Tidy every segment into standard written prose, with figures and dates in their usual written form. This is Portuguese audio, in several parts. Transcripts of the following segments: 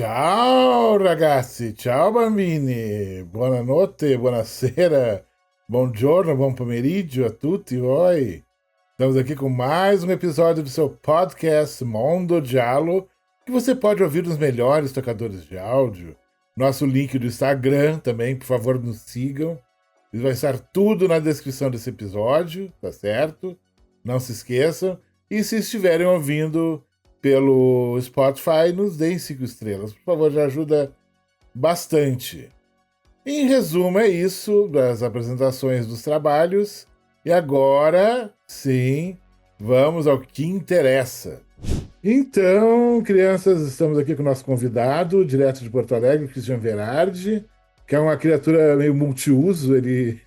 Ciao ragazzi, ciao bambini, buonanotte, buonasera, buongiorno, buon pomeriggio a tutti voi. Estamos aqui com mais um episódio do seu podcast Mondo Giallo, que você pode ouvir nos melhores tocadores de áudio. Nosso link do Instagram também, por favor, nos sigam. Vai estar tudo na descrição desse episódio, tá certo? Não se esqueçam. E se estiverem ouvindo pelo Spotify, nos deem 5 estrelas. Por favor, já ajuda bastante. Em resumo, é isso das apresentações dos trabalhos. E agora, sim, vamos ao que interessa. Então, crianças, estamos aqui com o nosso convidado, direto de Porto Alegre, Christian Verardi, que é uma criatura meio multiuso. Ele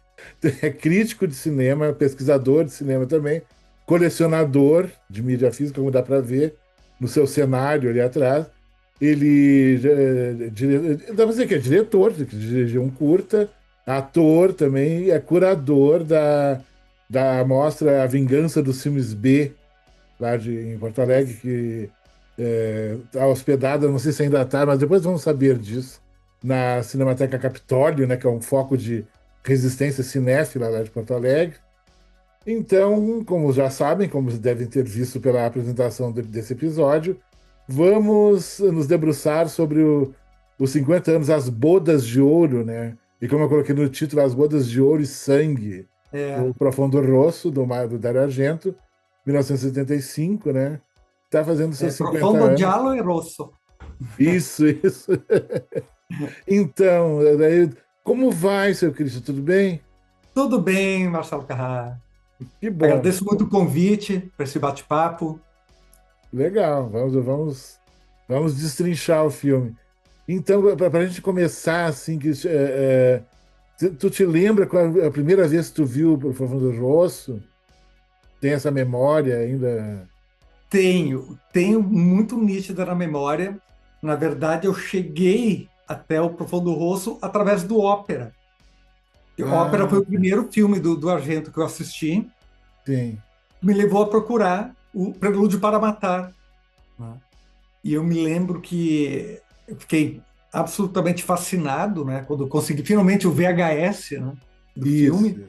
é crítico de cinema, pesquisador de cinema também, colecionador de mídia física, como dá para ver no seu cenário ali atrás. Ele dá pra dizer que é diretor, que dirigiu um curta, ator também, é curador da mostra A Vingança dos Filmes B, lá em Porto Alegre, que está hospedada, não sei se ainda está, mas depois vamos saber disso, na Cinemateca Capitólio, né, que é um foco de resistência cinéfila lá de Porto Alegre. Então, como já sabem, como devem ter visto pela apresentação desse episódio, vamos nos debruçar sobre os 50 anos, as bodas de ouro, né? E como eu coloquei no título, as bodas de ouro e sangue, do Profondo Rosso, do Dario Argento, 1975, né? Está fazendo seus 50 Profondo anos. Giallo e Rosso. Isso. Então, daí, como vai, seu Cristo? Tudo bem? Tudo bem, Marcelo Carrara. Que bom. Agradeço muito o convite para esse bate-papo. Legal, vamos destrinchar o filme. Então, para a gente começar, assim, tu te lembra qual a primeira vez que tu viu o Profundo Rosso? Tem essa memória ainda? Tenho muito nítida na memória. Na verdade, eu cheguei até o Profundo Rosso através do Ópera. Ópera foi o primeiro filme do Argento que eu assisti. Sim. Me levou a procurar o Prelúdio para Matar. E eu me lembro que eu fiquei absolutamente fascinado, né, quando consegui finalmente o VHS, né, do filme.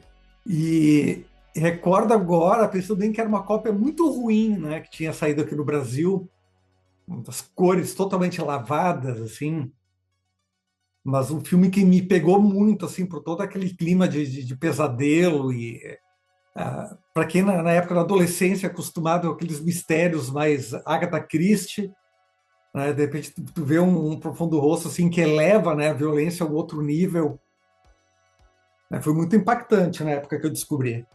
E recordo agora, pensando bem que era uma cópia muito ruim, né, que tinha saído aqui no Brasil, as cores totalmente lavadas, assim. Mas um filme que me pegou muito, assim, por todo aquele clima de pesadelo e para quem na época da adolescência acostumado a aqueles mistérios mais Agatha Christie, né, de repente tu vê um Profundo Rosso assim que eleva, né, a violência a um outro nível. Foi muito impactante na época que eu descobri.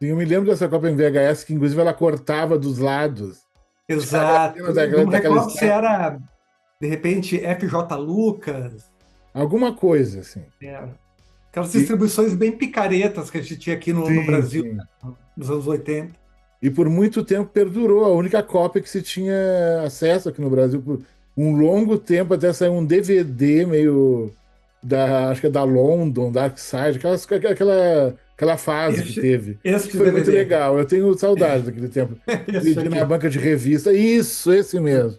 Sim, eu me lembro dessa cópia em VHS que, inclusive, ela cortava dos lados. Exato. Não me recordo se era, de repente, F.J. Lucas. Alguma coisa, assim. Aquelas distribuições bem picaretas que a gente tinha aqui no Brasil, sim. Né, nos anos 80. E por muito tempo perdurou. A única cópia que se tinha acesso aqui no Brasil por um longo tempo, até sair um DVD meio acho que é da London, Dark Side, aquela fase que teve. Isso foi muito legal. Eu tenho saudade daquele tempo. De ir na banca de revista. Isso, esse mesmo.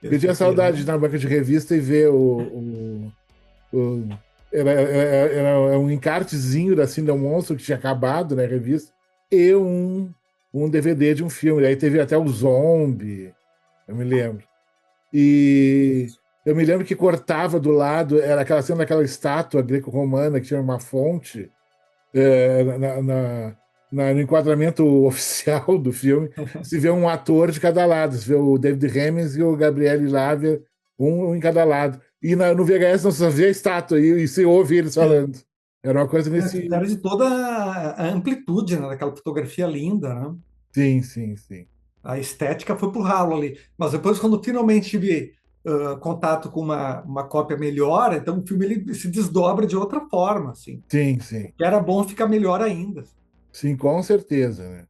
Eu tinha saudade de ir na banca de revista e ver era um encartezinho da Cine Monstro que tinha acabado, né, a revista, e um DVD de um filme. Aí teve até o Zombie, eu me lembro. E eu me lembro que cortava do lado, era aquela cena daquela estátua greco-romana que tinha uma fonte no enquadramento oficial do filme. Se vê um ator de cada lado, se vê o David Hemmings e o Gabriele Lavia, um em cada lado. E no VHS não se vê a estátua e se ouve eles falando. Era uma coisa nesse... Era de toda a amplitude, né, daquela fotografia linda, né? Sim. A estética foi pro ralo ali. Mas depois, quando finalmente tive contato com uma cópia melhor, então o filme ele se desdobra de outra forma, assim. Sim. Que era bom ficar melhor ainda. Sim, com certeza, né?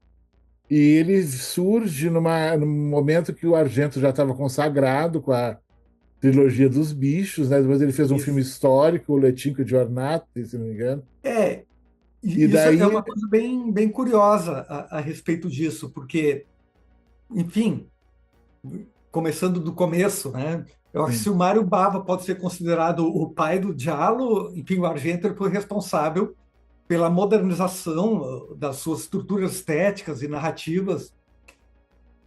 E ele surge num momento que o Argento já estava consagrado com a trilogia dos bichos, né? Depois ele fez um filme histórico, o Le Cinque Giornate, se não me engano. E isso daí... é uma coisa bem curiosa a respeito disso, porque, enfim, começando do começo, né? Eu acho que se sim. o Mário Bava pode ser considerado o pai do Giallo, enfim, o Argento foi responsável pela modernização das suas estruturas estéticas e narrativas.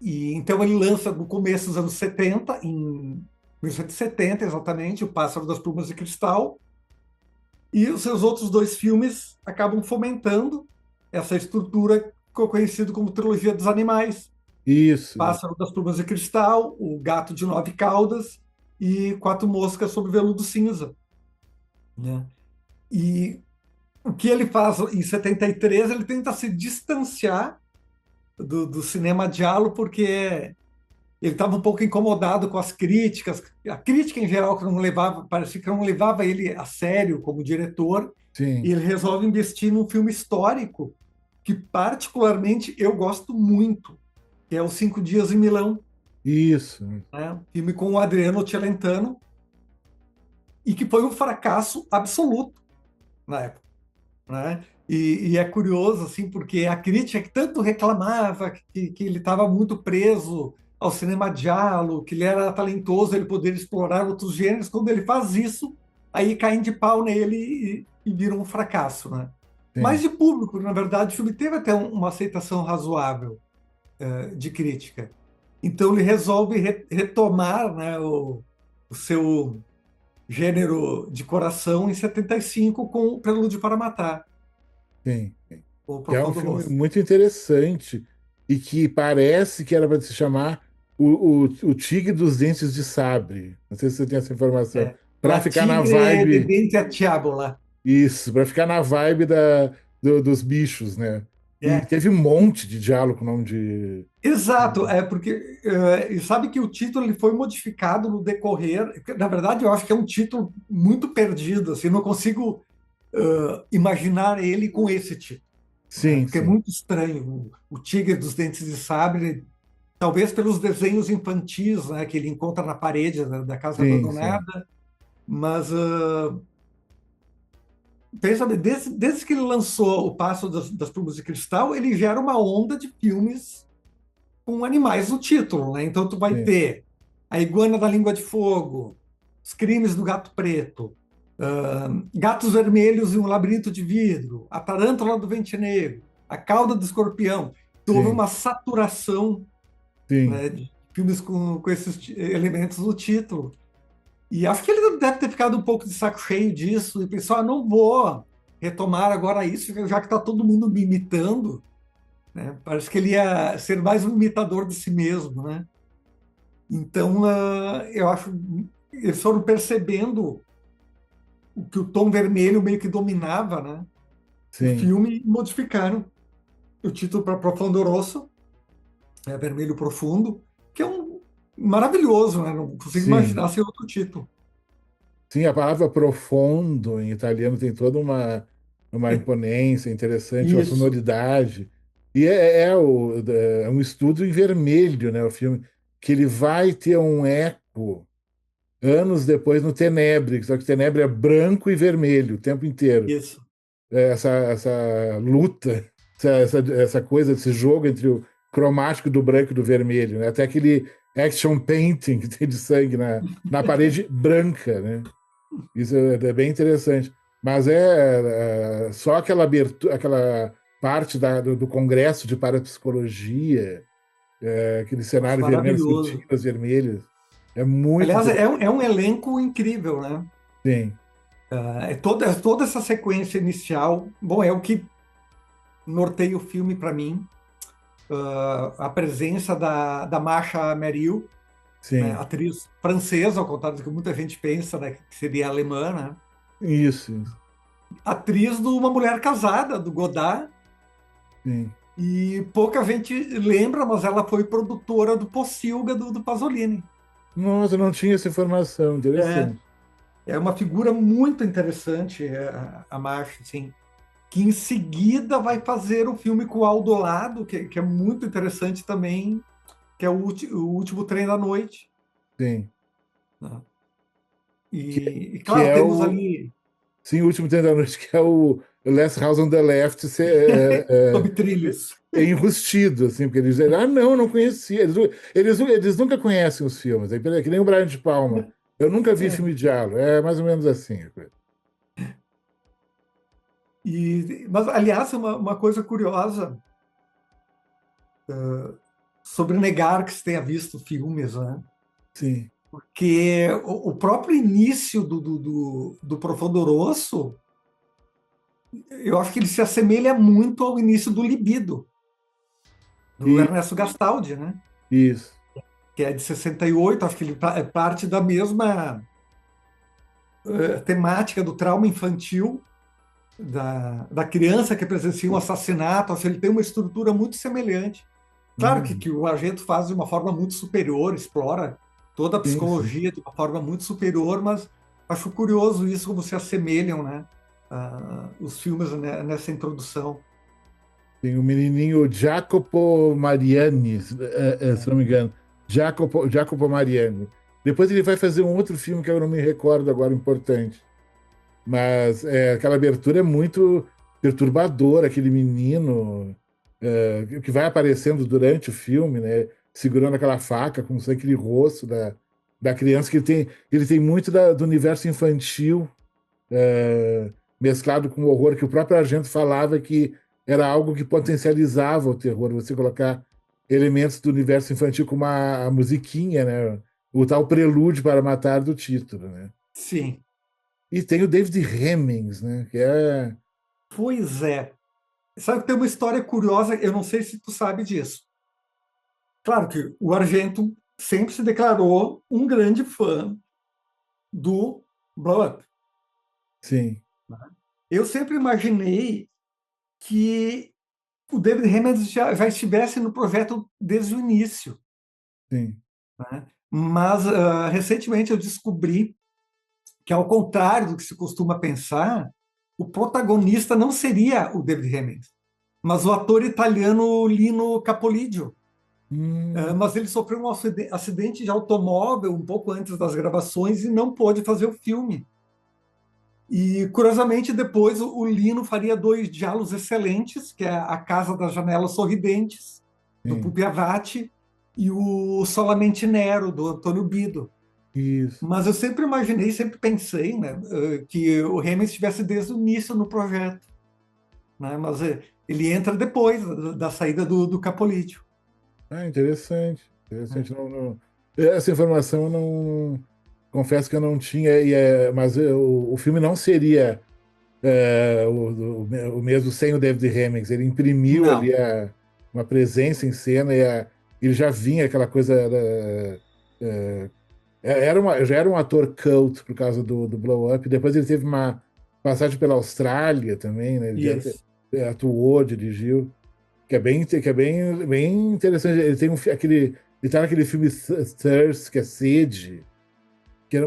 E então ele lança no começo dos anos 70, em 1970 exatamente, O Pássaro das Plumas de Cristal, e os seus outros dois filmes acabam fomentando essa estrutura que ficou conhecido como trilogia dos animais. Isso, isso. Pássaro das Plumas de Cristal, O Gato de Nove Caudas e Quatro Moscas sobre Veludo Cinza. Né? E o que ele faz em 73, ele tenta se distanciar do cinema giallo, porque ele estava um pouco incomodado com as críticas, a crítica em geral que não levava, parecia que não levava ele a sério como diretor, e Sim, ele resolve investir num filme histórico que particularmente eu gosto muito, que é Os Cinco Dias em Milão, isso. né? Um filme com o Adriano Celentano, e que foi um fracasso absoluto na época. Né? E é curioso, assim, porque a crítica que tanto reclamava que ele estava muito preso ao cinema giallo, que ele era talentoso, ele poderia explorar outros gêneros, quando ele faz isso, aí caem de pau nele e vira um fracasso, né? Mas Sim, de público, na verdade, o filme teve até uma aceitação razoável de crítica. Então ele resolve retomar, né, o seu gênero de coração em 75 com o Prelúdio para Matar, sim, sim. o Que é um Profundo filme Rosso. muito interessante e que parece que era para se chamar o Tigre dos Dentes de Sabre. Não sei se você tem essa informação. É. Para La ficar na Tigre de vibe, Dente a Diabola. isso, para ficar na vibe dos bichos, né? E É. teve um E- monte de diálogo com o nome de. Exato, é porque e sabe que o título ele foi modificado no decorrer. Na verdade, eu acho que é um título muito perdido, assim, não consigo imaginar ele com esse título, né? Sim, Porque é sim, muito estranho. O Tigre dos Dentes de Sabre, talvez pelos desenhos infantis, né, que ele encontra na parede da casa sim, sim, abandonada, mas pensa bem, desde que ele lançou O Passo das Plumas de Cristal, ele gera uma onda de filmes com animais no título, né? Então tu vai sim, ter A Iguana da Língua de Fogo, Os Crimes do Gato Preto, Gatos Vermelhos e um Labirinto de Vidro, A Tarântula do Vente Negro, A Cauda do Escorpião. Então, houve sim, uma saturação, sim, né, de filmes com esses elementos no título. E acho que ele deve ter ficado um pouco de saco cheio disso e pensou: não vou retomar agora isso, já que está todo mundo me imitando, né? Parece que ele ia ser mais um imitador de si mesmo, né? Então, eu acho eles foram percebendo o que o tom vermelho meio que dominava, né? O sim. filme e modificaram o título para Profundo Rosso, Vermelho Profundo, que é um maravilhoso, né? Não consigo Sim. imaginar sem outro título. Sim, a palavra profondo em italiano tem toda uma imponência interessante, uma Isso, sonoridade. E é um estudo em vermelho, né? O filme, que ele vai ter um eco anos depois no Tenebre, só que o Tenebre é branco e vermelho o tempo inteiro. isso. Essa luta, essa coisa, esse jogo entre o cromático do branco e do vermelho, né? Até aquele action painting que tem de sangue na parede branca, né? Isso é bem interessante. Mas só aquela abertura, aquela parte do Congresso de Parapsicologia, aquele Nossa, cenário vermelho, as maravilhoso. cortinas vermelhas, é muito Aliás, interessante. é um elenco incrível, né? Sim, Toda essa sequência inicial, bom, é o que norteia o filme para mim. A presença da Masha Merrill, né, sim, atriz francesa, ao contrário do que muita gente pensa, né, que seria alemã, né? isso, Atriz de Uma Mulher Casada, do Godard, sim. e pouca gente lembra, mas ela foi produtora do Pocilga, do Pasolini. Nossa, eu não tinha essa informação, É, interessante. é uma figura muito interessante, a Masha, assim, que em seguida vai fazer o filme com o Aldo Lado, que é muito interessante também, que é o Último Trem da Noite. Sim. Né? Que, E que claro, é temos o. ali. Sim, o último Trem da Noite, que é Last House on the Left Sob trilhos. enrustido, assim, porque eles dizem, ah, não, não conhecia. Eles nunca conhecem os filmes, é que nem o Brian de Palma. Eu nunca vi É. filme de diálogo, é mais ou menos assim a coisa. Mas, aliás, uma coisa curiosa sobre negar que se tenha visto filmes, né? Sim, Que o próprio início do Profundo Rosso, eu acho que ele se assemelha muito ao início do Libido, do e, Ernesto Gastaldi, né? isso. Que é de 68, acho que ele é parte da mesma temática do trauma infantil, da criança que presencia um assassinato, acho que ele tem uma estrutura muito semelhante. Claro Uhum. que o Argento faz de uma forma muito superior, explora toda a Sim, sim. psicologia de uma forma muito superior, mas acho curioso isso, como se assemelham, né, os filmes, né, nessa introdução. Tem o menininho Jacopo Mariani, se não me engano. Jacopo Mariani. Depois ele vai fazer um outro filme que eu não me recordo agora, importante. Mas aquela abertura é muito perturbadora, aquele menino que vai aparecendo durante o filme, né? Segurando aquela faca com aquele rosto da criança, que ele tem muito do universo infantil mesclado com o horror, que o próprio Argento falava que era algo que potencializava o terror, você colocar elementos do universo infantil como a musiquinha, né? O tal prelúdio para matar do título, né? Sim, E tem o David Hemmings, né? Que é. pois é. Sabe que tem uma história curiosa, eu não sei se tu sabe disso. Claro que o Argento sempre se declarou um grande fã do Blow Up. Sim, Eu sempre imaginei que o David Hemmings já estivesse no projeto desde o início, sim. né? Mas recentemente eu descobri que, ao contrário do que se costuma pensar, o protagonista não seria o David Hemmings, mas o ator italiano Lino Capolidio. Hum, Mas ele sofreu um acidente de automóvel um pouco antes das gravações e não pôde fazer o filme. E, curiosamente, depois o Lino faria dois diálogos excelentes, que é A Casa das Janelas Sorridentes, do sim. Pupi Avati, e o Solamente Nero, do Antônio Bido. Isso. Mas eu sempre imaginei, sempre pensei, né, que o Hemmings estivesse desde o início no projeto, né? Mas ele entra depois da saída do Capolídio. Ah, interessante. Né? Interessante. Essa informação eu não. Confesso que eu não tinha, mas o filme não seria o mesmo sem o David Hemmings. Ele imprimiu ali Não, uma presença em cena ele já vinha aquela coisa. Já era um ator cult por causa do Blow Up. Depois ele teve uma passagem pela Austrália também, né? Ele já isso. atuou, dirigiu, bem interessante. Ele tem ele tá naquele filme Thirst, que é Sede,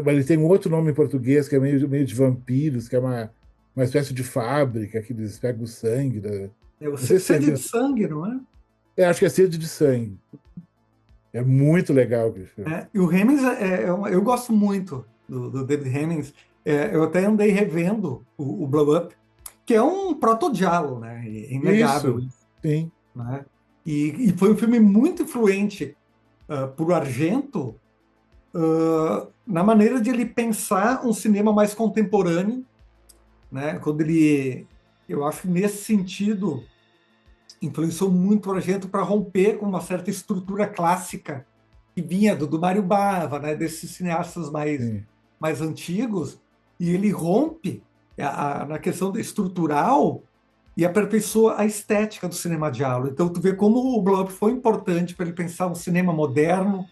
mas ele tem um outro nome em português que é meio de vampiros, que é uma espécie de fábrica que eles pegam o sangue. É o Não sei se você Sede de viu. Sangue, não é? Acho que é Sede de Sangue. É muito legal aquele filme. E o Hemmings, eu gosto muito do David Hemmings. Eu até andei revendo o Blow Up, que é um proto-giallo, né? É inegável Isso, isso, sim, né? E foi um filme muito influente por Argento na maneira de ele pensar um cinema mais contemporâneo, né? Quando ele, eu acho que nesse sentido, influenciou muito o Argento para romper com uma certa estrutura clássica que vinha do Mário Bava, né? Desses cineastas sim. mais antigos, e ele rompe na questão estrutural e aperfeiçoa a estética do cinema giallo. Então, tu vê como o Blow Up foi importante para ele pensar um cinema moderno,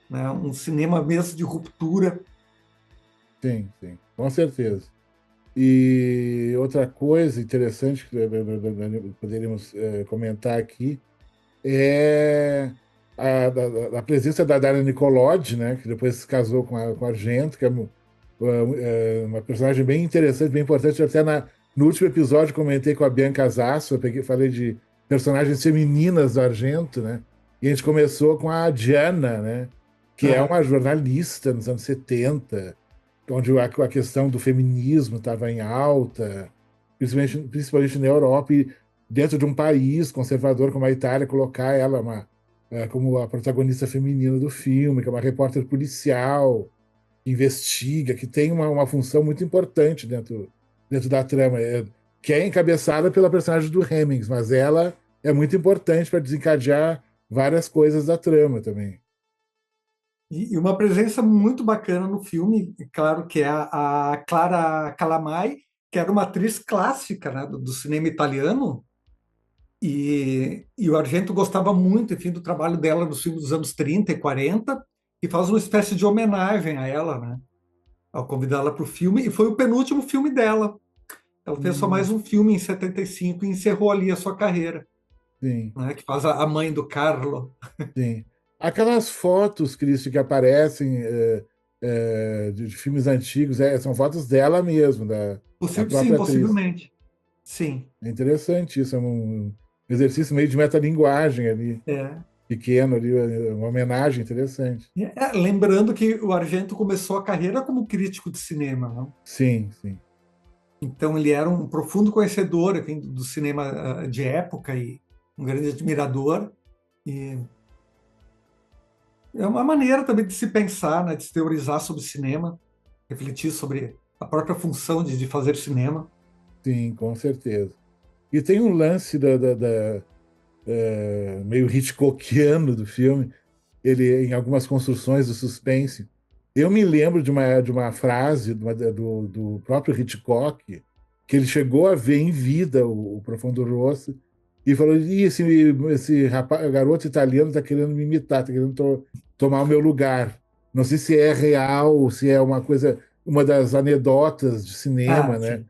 né? Um cinema mesmo de ruptura. Sim, sim, com certeza. E outra coisa interessante que poderíamos comentar aqui é a presença da Dana Nicolodi, né, que depois se casou com a Argento, que é uma personagem bem interessante, bem importante. Até no último episódio comentei com a Bianca Zasso, falei de personagens femininas do Argento, né? E a gente começou com a Diana, né? Que é Uhum. uma jornalista nos anos 70, onde a questão do feminismo estava em alta. principalmente na Europa, e dentro de um país conservador como a Itália, colocar ela como a protagonista feminina do filme, que é uma repórter policial, que investiga, que tem uma função muito importante dentro da trama, que é encabeçada pela personagem do Hemmings, mas ela é muito importante para desencadear várias coisas da trama também. E uma presença muito bacana no filme, claro, que é a Clara Calamai, que era uma atriz clássica, né, do cinema italiano, e o Argento gostava muito, enfim, do trabalho dela nos filmes dos anos 30 e 40, e faz uma espécie de homenagem a ela, né, ao convidá-la para o filme, e foi o penúltimo filme dela. Ela fez só mais Hum, um filme em 75 e encerrou ali a sua carreira, sim, né, que faz a mãe do Carlo. sim. Aquelas fotos, Cristi, que aparecem de filmes antigos, são fotos dela mesmo, da Sim, própria atriz. possivelmente. Sim. É interessante isso, é um exercício meio de metalinguagem ali, É. pequeno ali, uma homenagem interessante. Lembrando que o Argento começou a carreira como crítico de cinema, né? Sim, sim, Então ele era um profundo conhecedor, enfim, do cinema de época e um grande admirador. E é uma maneira também de se pensar, né, de se teorizar sobre cinema, refletir sobre a própria função de fazer cinema. sim, com certeza. E tem um lance meio Hitchcockiano do filme, ele em algumas construções do suspense. Eu me lembro de uma frase do próprio Hitchcock, que ele chegou a ver em vida o Profundo Rosso, e falou: Ih, esse garoto italiano está querendo me imitar, está querendo tomar o meu lugar. Não sei se é real, se é uma coisa, uma das anedotas de cinema, Ah, né? sim.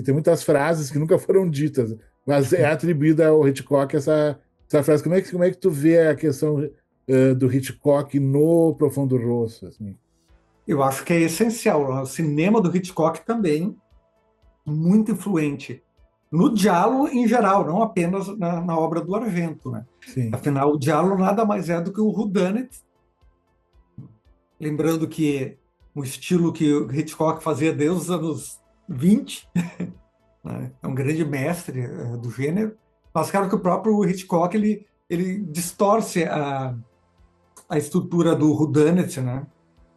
Tem muitas frases que nunca foram ditas, mas é atribuída ao Hitchcock essa frase. Como é que tu vê a questão do Hitchcock no Profundo Rosso? Assim? Eu acho que é essencial, né? O cinema do Hitchcock também muito influente no diálogo em geral, não apenas na obra do Argento, né? Sim, Afinal, o diálogo nada mais é do que o whodunit, lembrando que o estilo que o Hitchcock fazia desde os anos 20, né? É um grande mestre do gênero, mas claro que o próprio Hitchcock ele distorce a estrutura do whodunit, né?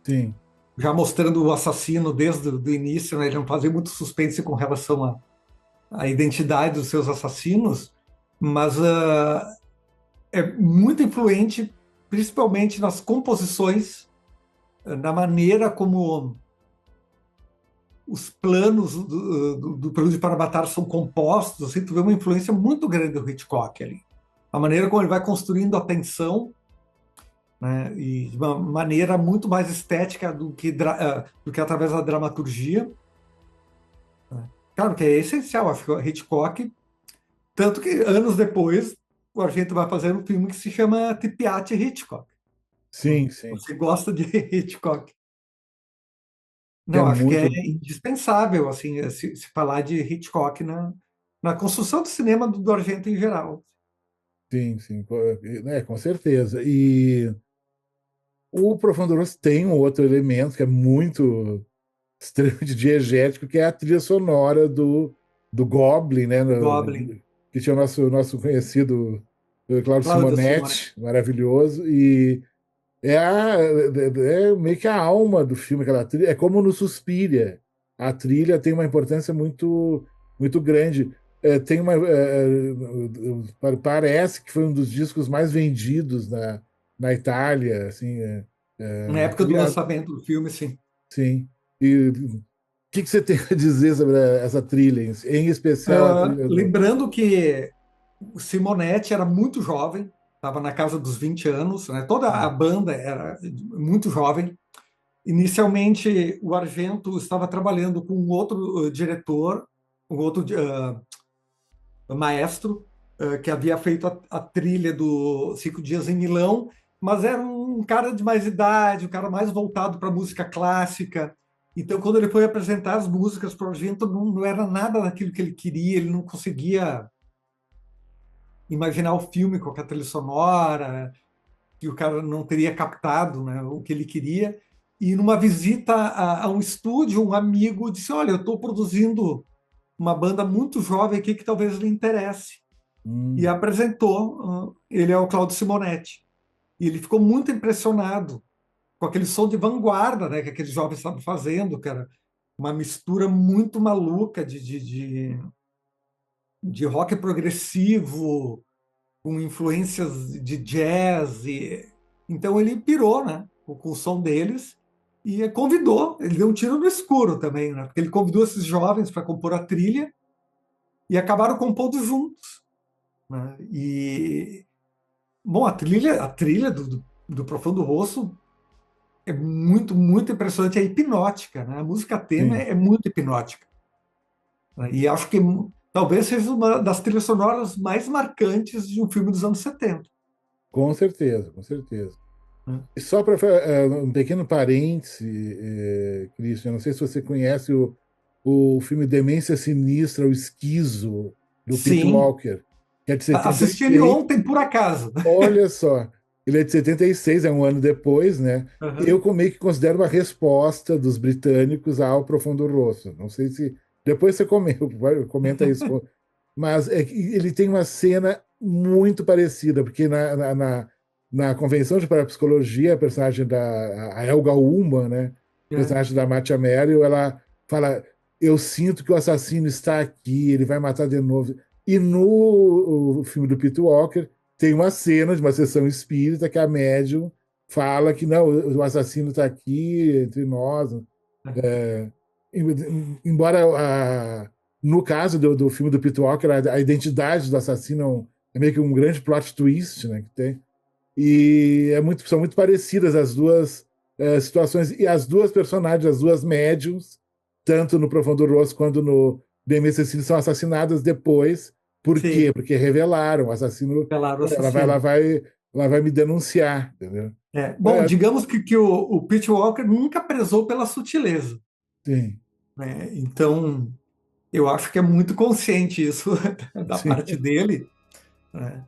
sim, Já mostrando o assassino desde o início, né? Ele não fazia muito suspense com relação a identidade dos seus assassinos, mas é muito influente, principalmente nas composições, na maneira como os planos do Prelude para Matar são compostos. Assim, tu vê uma influência muito grande do Hitchcock ali. A maneira como ele vai construindo a tensão, né, e de uma maneira muito mais estética do que através da dramaturgia. Né. Claro que é essencial, acho que o Hitchcock. Tanto que anos depois, o Argento vai fazer um filme que se chama Tipiati Hitchcock. sim, sim. Você gosta de Hitchcock? Que é Não, acho que é muito. indispensável assim se falar de Hitchcock na construção do cinema do Argento em geral. Sim, sim, com certeza. E o Profundo Rosso tem um outro elemento que é muito extremamente diegético, que é a trilha sonora do Goblin, né? Goblin, Que tinha o nosso conhecido Claudio Cláudio Simonetti. Simonetti, maravilhoso, e é meio que a alma do filme, aquela trilha. É como no Suspiria. A trilha tem uma importância muito, muito grande. Parece que foi um dos discos mais vendidos na Itália, assim, Na a época do trilha, lançamento do filme, sim. sim. E o que você tem a dizer sobre essa trilha, em especial a trilha do. Lembrando que o Simonetti era muito jovem, estava na casa dos 20 anos, né? Toda a banda era muito jovem. Inicialmente, o Argento estava trabalhando com um outro diretor, um outro maestro, que havia feito a trilha do Cinco Dias em Milão, mas era um cara de mais idade, um cara mais voltado para música clássica. Então, quando ele foi apresentar as músicas para o Argento, não era nada daquilo que ele queria, ele não conseguia imaginar o filme com a trilha sonora, que o cara não teria captado, né, o que ele queria. E numa visita a um estúdio, um amigo disse: Olha, eu estou produzindo uma banda muito jovem aqui que talvez lhe interesse. E Hum, apresentou, ele é o Claudio Simonetti. E ele ficou muito impressionado com aquele som de vanguarda, né, que aqueles jovens estavam fazendo, cara. Uma mistura muito maluca de rock progressivo, com influências de jazz. Então ele pirou, né, com o som deles e convidou. Ele deu um tiro no escuro também, né, porque ele convidou esses jovens para compor a trilha e acabaram compondo juntos, né? E bom, a trilha do Profundo Rosso é muito, muito impressionante, é hipnótica, né? A música tema sim, é muito hipnótica, né? E acho que talvez seja uma das trilhas sonoras mais marcantes de um filme dos anos 70. com certeza, com certeza. Né? E só para um pequeno parêntese, Christian, não sei se você conhece o filme Demência Sinistra, o Esquizo, do Pete Sim, Walker, que é de assisti ele 76. ontem por acaso. Olha só, ele é de 76, é um ano depois, né? Eu Uhum. meio que considero uma resposta dos britânicos ao Profundo Rosso. Não sei se. Depois você comenta isso. Mas é que ele tem uma cena muito parecida, porque na Convenção de Parapsicologia, a personagem a Helga Ullmann, né? É, Personagem da Marcia Merrill, ela fala: Eu sinto que o assassino está aqui, ele vai matar de novo. E no o filme do Peter Walker, tem uma cena de uma sessão espírita que a médium fala que não, o assassino está aqui entre nós. É, embora no caso do filme do Peter Walker, a identidade do assassino é meio que um grande plot twist, né, que tem. E são muito parecidas as duas situações. E as duas personagens, as duas médiums, tanto no Profundo Rosso quanto no Demência Cecília, são assassinadas depois. Por quê? sim, Porque revelaram o assassino. pelaram o Ela vai, ela assassino. vai, ela vai me denunciar, entendeu? É, bom, É, digamos que o Pete Walker nunca prezou pela sutileza, sim, né? Então, eu acho que é muito consciente isso da sim, parte dele, né?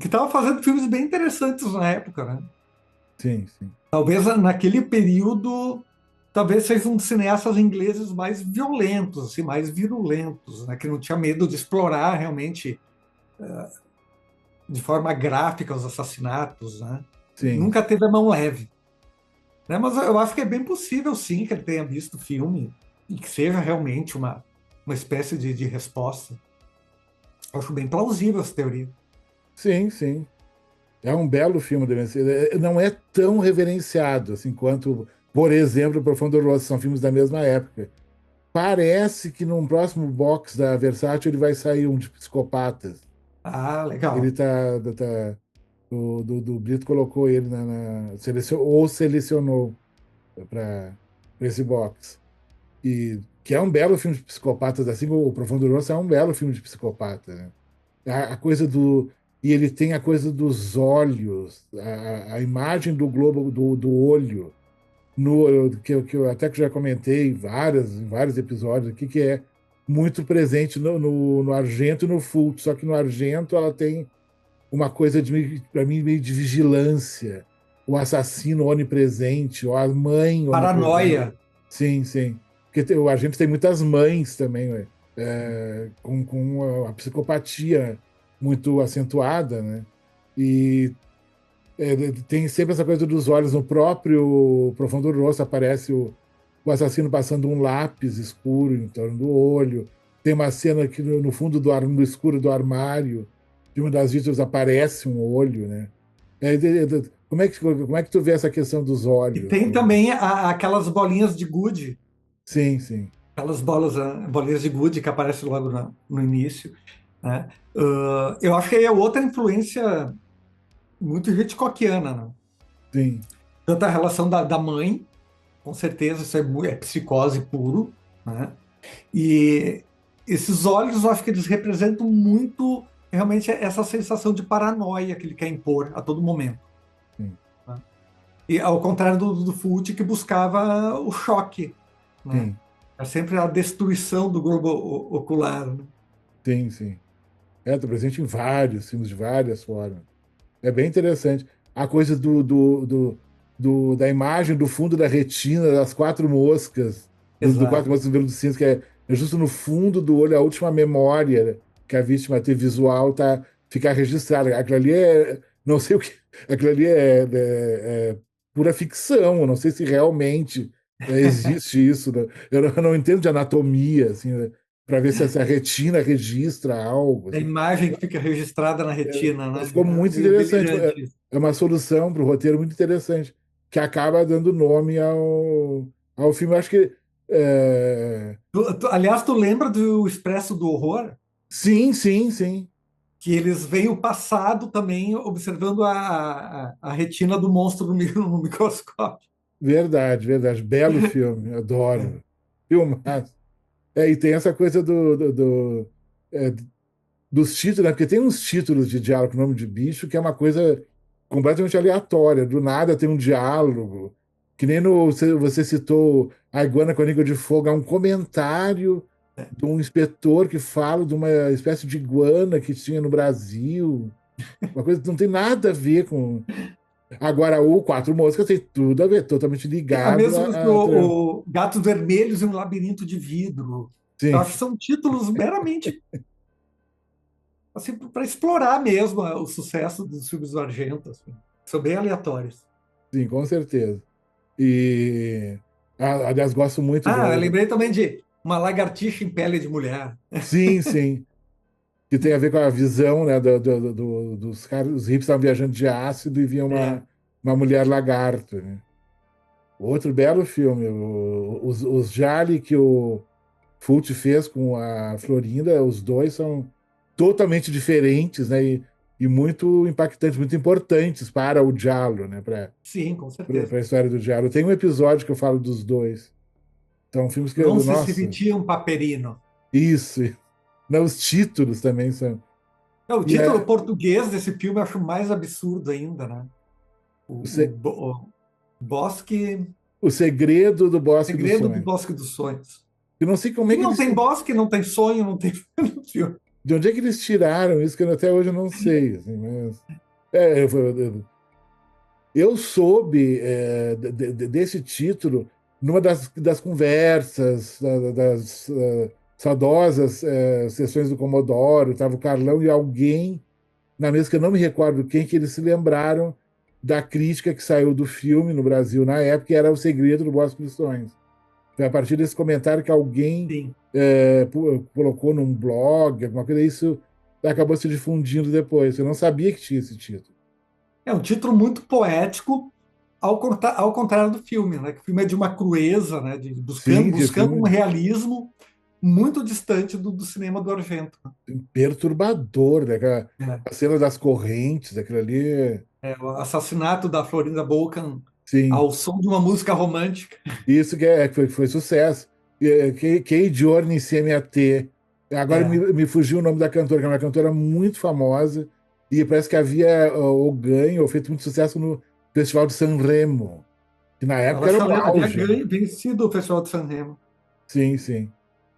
Que estava fazendo filmes bem interessantes na época, né? sim, sim, Talvez naquele período, talvez seja um dos cineastas ingleses mais violentos, assim, mais virulentos, né? Que não tinha medo de explorar realmente de forma gráfica os assassinatos, né? sim. Nunca teve a mão leve, né? Mas eu acho que é bem possível, sim, que ele tenha visto o filme e que seja realmente uma espécie de resposta. Eu acho bem plausível essa teoria. Sim, sim. É um belo filme, não é tão reverenciado assim quanto, por exemplo, Profundo Rosso, são filmes da mesma época. Parece que num próximo box da Versátil ele vai sair um de psicopatas. Ah, Ele legal. do Brito colocou ele ou selecionou para esse box. E que é um belo filme de psicopatas, assim como o Profundo Rosso é um belo filme de psicopata, né? A coisa do. E ele tem a coisa dos olhos, a imagem do globo, do olho, que eu até que já comentei em vários episódios aqui, que é muito presente no Argento e no Fulci. Só que no Argento ela tem uma coisa, para mim, meio de vigilância. O assassino onipresente, ou a mãe onipresente. Paranoia. Sim, sim. Porque o Argento tem muitas mães também, ué, com a psicopatia muito acentuada, né? E tem sempre essa coisa dos olhos. No próprio Profundo Rosso aparece o assassino passando um lápis escuro em torno do olho. Tem uma cena que no fundo no escuro do armário de uma das vítimas aparece um olho, né? Como é que tu vê essa questão dos E olhos? tem também aquelas bolinhas de gude, Sim, sim, aquelas bolinhas de gude que aparecem logo no início, né? Eu acho que aí é outra influência muito Hitchcockiana, né? sim, Tanto a relação da mãe, com certeza, isso é psicose puro, né? E esses olhos, eu acho que eles representam muito realmente essa sensação de paranoia que ele quer impor a todo momento, sim, né? E ao contrário do Fult, que buscava o choque, né? sim, É sempre a destruição do globo ocular, né? sim, sim. Está presente em vários filmes de várias formas. É bem interessante. A coisa da imagem do fundo da retina das quatro moscas, do quatro Exato. moscas do velo do cinza, que é é justo no fundo do olho a última memória que a vítima tem visual ficar registrada. Aquilo ali não sei o que, aquilo ali é pura ficção, eu não sei se realmente existe isso, né? Eu não entendo de anatomia, assim, né? Para ver se essa retina registra algo, A assim. imagem que fica registrada na retina, Mas né? ficou É muito meio interessante. delirante isso. É uma solução para o roteiro muito interessante, que acaba dando nome ao filme. Eu acho que. Aliás, tu lembra do Expresso do Horror? Sim, sim, sim. Que eles veem o passado também observando a retina do monstro no microscópio. Verdade, verdade. Belo filme, É. adoro. Filmaço. E tem essa coisa é, dos títulos, né? Porque tem uns títulos de diálogo com nome de bicho que é uma coisa completamente aleatória. Do nada tem um diálogo. Que nem no, você citou a Iguana com a Língua de Fogo, há um comentário de um inspetor que fala de uma espécie de iguana que tinha no Brasil. Uma coisa que não tem nada a ver com. Agora, o Quatro Moscas tem tudo a ver, totalmente É a ligado mesma que à trama. o Gatos Vermelhos e um Labirinto de Vidro. Eu Sim, acho que são títulos meramente assim, para explorar mesmo o sucesso dos filmes do Argento. Assim. São bem aleatórios. sim, com certeza. E, aliás, gosto muito Ah, eu do. lembrei também de Uma Lagartixa em Pele de Mulher. Sim, sim. Que tem a ver com a visão, né, dos caras, os hippies estavam viajando de ácido e via É, uma mulher lagarto, né? Outro belo filme, os Jali que o Fulci fez com a Florinda, os dois são totalmente diferentes, né? E muito impactantes, muito importantes para o Giallo, né? Para sim, com certeza. a história do Giallo. Tem um episódio que eu falo dos dois. São filmes que, Non se nossa, sentia um paperino. isso. Não, os títulos também são. É, o E título português desse filme eu acho mais absurdo ainda, né? o, O, o, se- Bo- o Bosque, o Segredo do Bosque dos Segredo do Sonhos. Bosque dos Sonhos. Eu não sei como Que é que não eles. tem bosque, não tem sonho, não tem filme. De onde é que eles tiraram isso, que até hoje eu não sei. Assim, mas, é, eu soube desse título numa das conversas, das saudosas sessões do Comodoro. Estava o Carlão e alguém na mesa, que eu não me recordo quem, que eles se lembraram da crítica que saiu do filme no Brasil na época, que era O Segredo do Bosque dos Sonhos. Foi a partir desse comentário que alguém Sim. colocou num blog, alguma coisa, isso acabou se difundindo depois. Eu não sabia que tinha esse título. É um título muito poético, ao contrário do filme, né? Que o filme é de uma crueza, né? Sim, de Buscando um filme realismo muito distante do cinema do Argento. perturbador, né? É. A cena das correntes, aquilo ali. É, o assassinato da Florinda Bolkan Sim, ao som de uma música romântica. isso que foi sucesso. Kei Giorni insieme a te. Agora É, me fugiu o nome da cantora, que é uma cantora muito famosa, e parece que havia ou ganho, ou feito muito sucesso no Festival de Sanremo, que na ela época era o havia auge, né? vencido o Festival de San Remo. Sim, sim.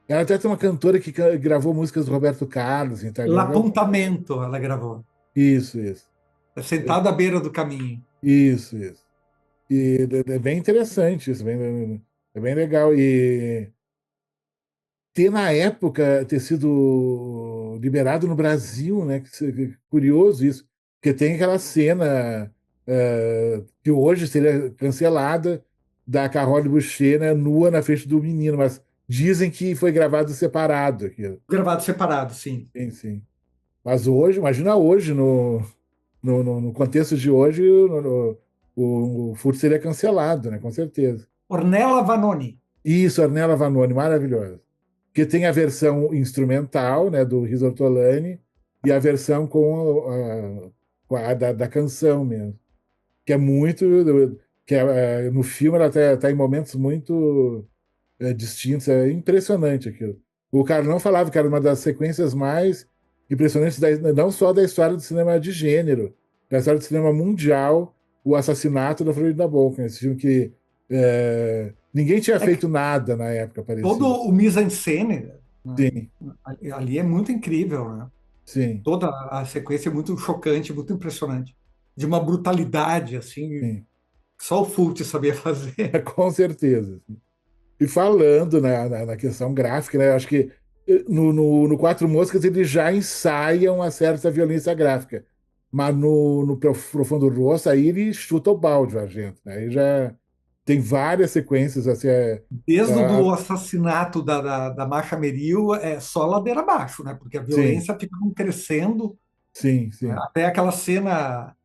Ela até tem uma cantora que gravou músicas do Roberto Carlos em italiano. L'Appuntamento, ela gravou. Isso, isso. Sentada à beira do caminho. Isso, isso. E é bem interessante isso, é bem legal. E ter na época ter sido liberado no Brasil, né? Que curioso isso. Porque tem aquela cena que hoje seria cancelada da Carole Boucher, né, nua na frente do menino, mas dizem que foi gravado separado aquilo. Gravado separado, sim. Sim, sim. Mas hoje, imagina hoje, no contexto de hoje, o furto seria cancelado, né? Com certeza. Ornella Vanoni. Isso, Ornella Vanoni, maravilhosa. Porque tem a versão instrumental, né, do Riso Ortolani, e a versão com a da canção mesmo. Que é muito. Que no filme ela tá em momentos muito distintos. É impressionante aquilo. O Carlão falava que era uma das sequências mais impressionantes, não só da história do cinema de gênero, da história do cinema mundial, o assassinato da Florinda Bolkan. Esse filme que ninguém tinha É que feito nada na época todo parecido. o mise-en-scène, né, Sim, ali é muito incrível, né? sim, Toda a sequência é muito chocante, muito impressionante. De uma brutalidade, assim, sim. que só o Fulci sabia fazer. Com certeza. E falando na questão gráfica, né? Eu acho que no Quatro Moscas eles já ensaiam uma certa violência gráfica. Mas no Profundo Rosso, aí ele chuta o balde, o Argento, né? Aí já tem várias sequências assim. Desde o É, do assassinato da Masha Meril, é só ladeira abaixo, né? Porque a sim, violência fica crescendo, sim, né? sim, Até aquela cena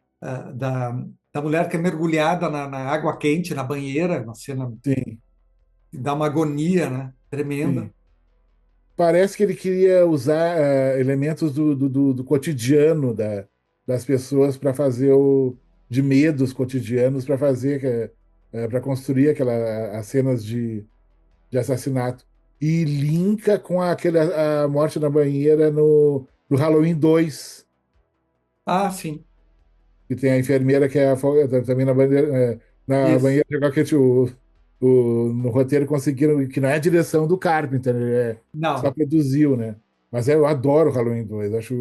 da mulher que é mergulhada na água quente, na banheira, uma cena sim, que dá uma agonia, né? Tremenda. sim. Parece que ele queria usar elementos do cotidiano das pessoas para fazer de medos cotidianos para fazer para construir as cenas de assassinato e linka com a morte na banheira no Halloween 2, Ah, sim, que tem a enfermeira que também na banheira, na isso. banheira igual que no roteiro conseguiram, que não é a direção do Carpenter, ele só Não, produziu, né? Mas eu adoro Halloween 2, acho.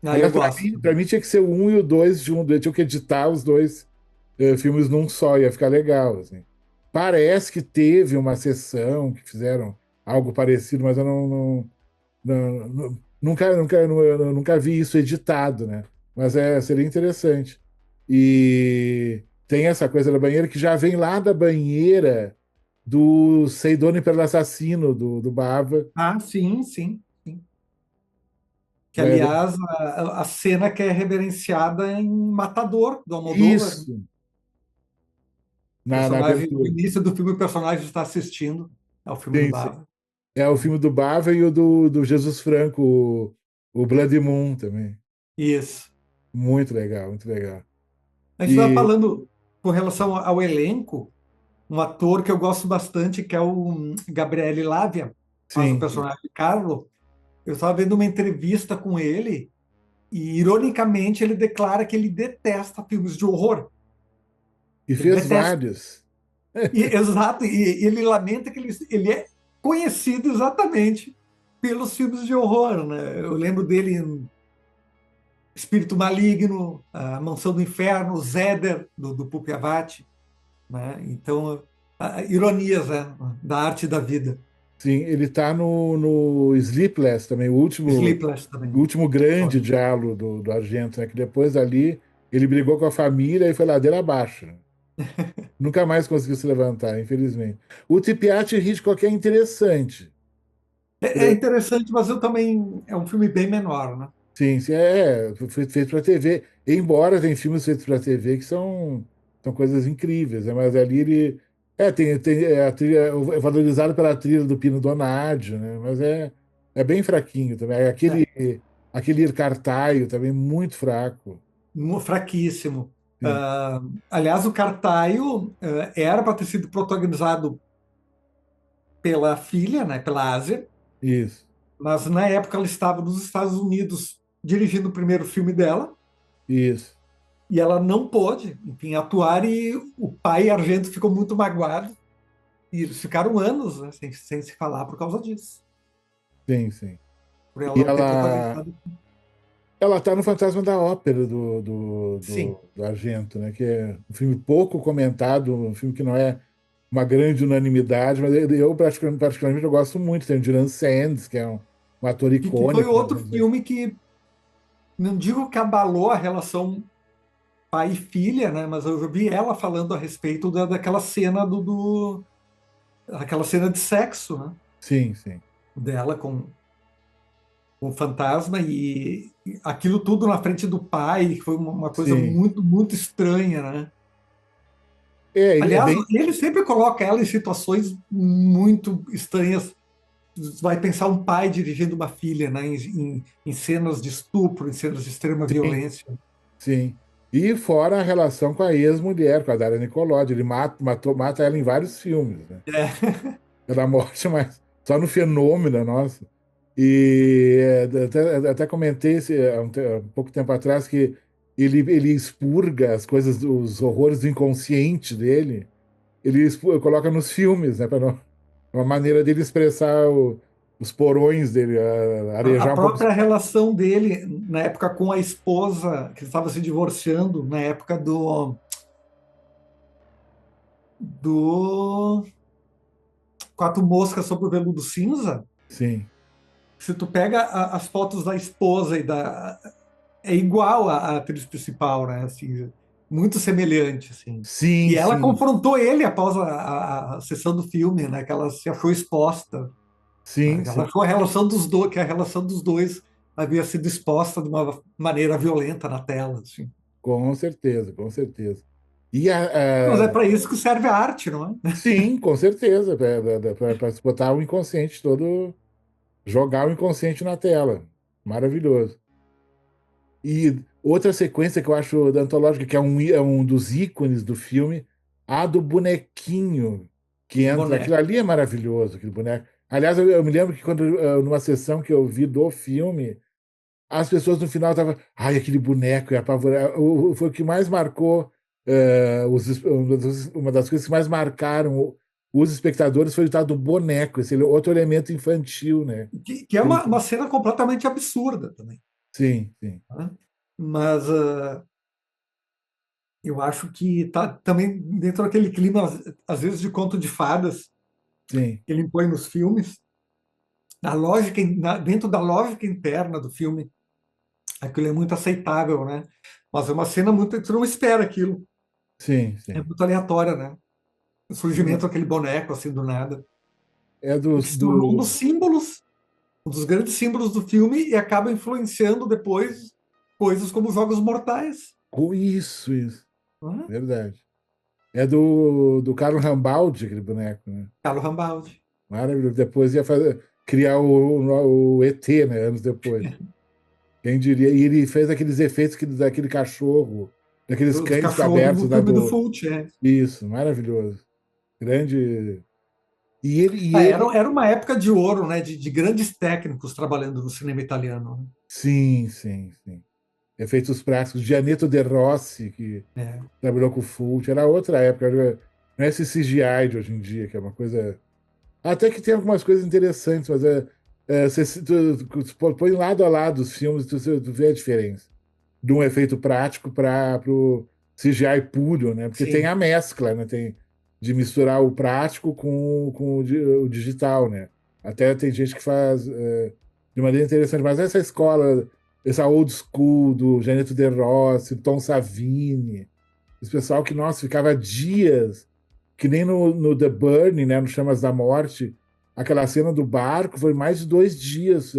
não, eu Aliás, gosto pra também. mim tinha que ser o 1 e o 2 junto, eu tinha que editar os dois filmes num só, ia ficar legal, assim. Parece que teve uma sessão que fizeram algo parecido, mas eu eu nunca vi isso editado, né? Mas seria interessante. E tem essa coisa da banheira que já vem lá da banheira do Seidone pelo Assassino, do Bava. Ah, sim, sim, sim. Que, É, aliás, a cena que é reverenciada em Matador, do Almodóvar. O isso, na personagem, no abertura. início do filme, o personagem está assistindo ao filme do Sim, sim. Bava. É o filme do Bava e o do Jesus Franco, o Blood Moon também. Isso. Muito legal, muito legal. A gente estava E falando com relação ao elenco, um ator que eu gosto bastante, que é o Gabriele Lávia, faz o sim, sim. personagem Carlo. Eu estava vendo uma entrevista com ele e, ironicamente, ele declara que ele detesta filmes de horror. E Ele fez detesta. vários. Exato, e ele lamenta que ele é conhecido exatamente pelos filmes de horror, né? Eu lembro dele em Espírito Maligno, A Mansão do Inferno, Zéder, do Pupi Avati, né? Então, ironias, né, da arte e da vida. Sim, ele tá no Sleepless também, Sleepless o também. último grande diálogo do Argento, né? Que depois dali ele brigou com a família e foi ladeira abaixo. Nunca mais conseguiu se levantar, infelizmente. O Tipiati Hitchcock é interessante. É interessante, mas eu também é um filme bem menor, né? Sim, sim, foi feito para TV. Embora tem filmes feitos para TV que são coisas incríveis, né? Mas ali ele tem a trilha é valorizado pela trilha do Pino Donaggio, né? Mas é bem fraquinho também. É, Aquele Ir Cartaio também muito fraco. fraquíssimo. Sim, Aliás, o Cartaio era para ter sido protagonizado pela filha, né, pela Ásia, isso, mas na época ela estava nos Estados Unidos dirigindo o primeiro filme dela isso. e ela não pôde, enfim, atuar e o pai Argento ficou muito magoado e eles ficaram anos, né, sem se falar por causa disso, Sim, sim. por ela E não ter ela protagonizado. ela tá no Fantasma da Ópera Sim, do Argento, né? Que é um filme pouco comentado, um filme que não é uma grande unanimidade, mas eu particularmente eu gosto muito. Tem o Dylan Sands, que é um ator que foi icônico, outro né? filme que não digo que abalou a relação pai e filha, né, mas eu vi ela falando a respeito daquela cena aquela cena de sexo, né, Sim, sim. dela com o fantasma e aquilo tudo na frente do pai, que foi uma coisa Sim. muito, muito estranha, né? Ele é Aliás, bem. ele sempre coloca ela em situações muito estranhas. Vai pensar um pai dirigindo uma filha, né? Em cenas de estupro, em cenas de extrema Sim, violência. sim. E fora a relação com a ex-mulher, com a Daria Nicolodi. Ele mata ela em vários filmes, né? É, Pela morte, mas só no Fenômeno, nossa. E até comentei há um pouco tempo atrás que ele expurga as coisas, os horrores do inconsciente dele, coloca nos filmes, né? Uma maneira dele expressar os porões dele, a arejar um pouco. própria relação dele na época com a esposa, que estava se divorciando, na época do Quatro Moscas sobre o Veludo Cinza, Sim. se tu pega as fotos da esposa é igual à atriz principal, né? Assim, muito semelhante, assim. Sim, E ela sim. confrontou ele após a sessão do filme, né? Que ela se achou exposta, né? Sim, Ela sim. achou a relação dos dois, que a relação dos dois havia sido exposta de uma maneira violenta na tela, assim. Com certeza, com certeza. E Mas é para isso que serve a arte, não é? sim, com certeza, para botar o inconsciente todo, jogar o inconsciente na tela. Maravilhoso. E outra sequência que eu acho antológica, que é um dos ícones do filme, a do bonequinho que Do entra. Aquilo boneco. ali é maravilhoso, aquele boneco. Aliás, eu me lembro que quando, numa sessão que eu vi do filme, as pessoas no final estavam, ai, aquele boneco é apavorado. Foi o que mais marcou, uma das coisas que mais marcaram os espectadores foi o tal do boneco, esse outro elemento infantil, né? Que é uma cena completamente absurda também. Sim, sim, Né? Mas eu acho que tá também dentro daquele clima, às vezes, de conto de fadas sim, que ele impõe nos filmes, dentro da lógica interna do filme, aquilo é muito aceitável, né? Mas é uma cena muito. Tu não espera aquilo. sim, É sim. muito aleatória, né? O surgimento daquele boneco, assim, do nada. É E que se tornou um dos grandes símbolos do filme e acaba influenciando depois coisas como Jogos Mortais. Isso, Né? verdade. É do Carlo Rambaldi, aquele boneco, né? Carlo Rambaldi. Maravilhoso. Depois ia criar o ET, né? Anos depois. Quem diria? E ele fez aqueles efeitos daquele cachorro, daqueles Do cães cachorro abertos do lá filme do do. Fulci. É. Isso, maravilhoso. Grande. E Ah, ele. era uma época de ouro, né? De grandes técnicos trabalhando no cinema italiano. Sim, sim, sim. Efeitos práticos. Gianetto De Rossi, que Né? trabalhou com o Fulci, era outra época. Não é esse CGI de hoje em dia, que é uma coisa. Até que tem algumas coisas interessantes, mas tu põe lado a lado os filmes, tu vê a diferença de um efeito prático para o CGI puro, né? Porque tem Sim. a mescla, né? Tem de misturar o prático o digital, né? Até tem gente que faz de maneira interessante, mas essa escola, essa old school do Gêneto De Rossi, Tom Savini, esse pessoal que, nossa, ficava dias que nem no The Burning, né, no Chamas da Morte, aquela cena do barco foi mais de 2 dias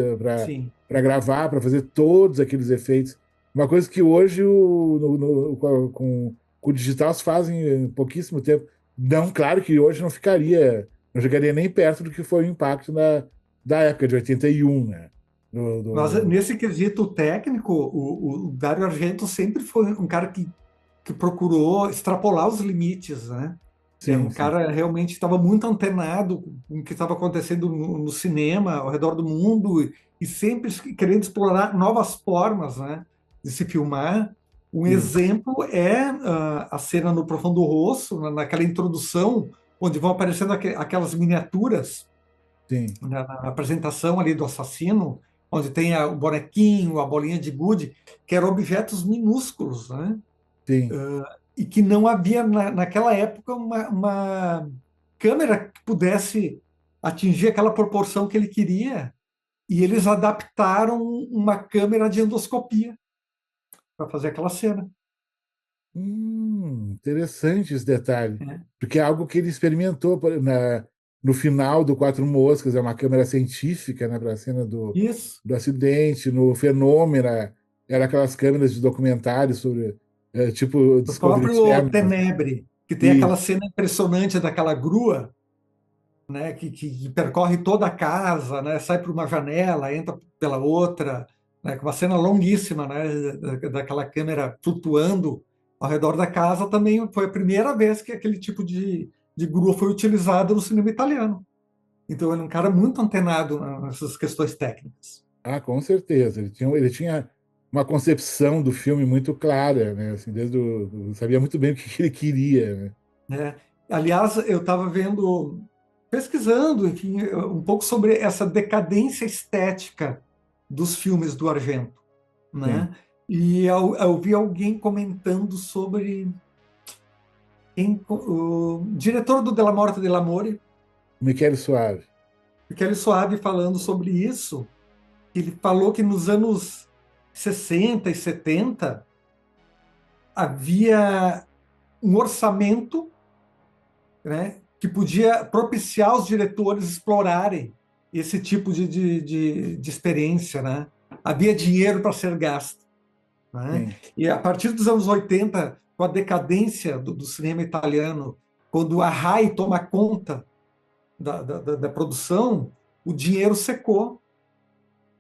Sim. para gravar, para fazer todos aqueles efeitos. Uma coisa que hoje com o digital se fazem em pouquíssimo tempo. Não, claro que hoje não chegaria nem perto do que foi o impacto da época de 81, né? Mas nesse quesito técnico, o Dario Argento sempre foi um cara que procurou extrapolar os limites, né? Era Sim, um sim, cara realmente estava muito antenado com o que estava acontecendo no cinema ao redor do mundo e sempre querendo explorar novas formas, né, de se filmar. Um sim, exemplo é a cena no Profundo Rosso, naquela introdução, onde vão aparecendo aquelas miniaturas sim, na apresentação ali do assassino, onde tem o bonequinho, a bolinha de gude, que eram objetos minúsculos, né? sim. E que não havia naquela época uma câmera que pudesse atingir aquela proporção que ele queria. E eles adaptaram uma câmera de endoscopia para fazer aquela cena. Interessante esse detalhe. Né? Porque é algo que ele experimentou no final do Quatro Moscas, é uma câmera científica, né, para a cena Isso. do acidente, no Fenômena, era aquelas câmeras de documentário sobre, tipo O Discovery próprio Channel. Tenebre, que tem aquela Isso, cena impressionante daquela grua, né, que percorre toda a casa, né, sai por uma janela, entra pela outra, né, com uma cena longuíssima, né, daquela câmera flutuando ao redor da casa, também foi a primeira vez que aquele tipo de grua foi utilizado no cinema italiano. Então, ele é um cara muito antenado nessas questões técnicas. com certeza. Ele tinha uma concepção do filme muito clara, né? Assim, sabia muito bem o que ele queria, né? Né? Aliás, eu estava pesquisando, enfim, um pouco sobre essa decadência estética dos filmes do Argento, Sim, né? E eu vi alguém comentando sobre o diretor do Della Morte e dell'Amore, Michele Soavi. Michele Soavi falando sobre isso, ele falou que nos anos 60 e 70 havia um orçamento, né, que podia propiciar os diretores explorarem esse tipo de experiência, né? Havia dinheiro para ser gasto, né? Sim, E a partir dos anos 80, com a decadência do cinema italiano, quando a RAI toma conta da produção, o dinheiro secou,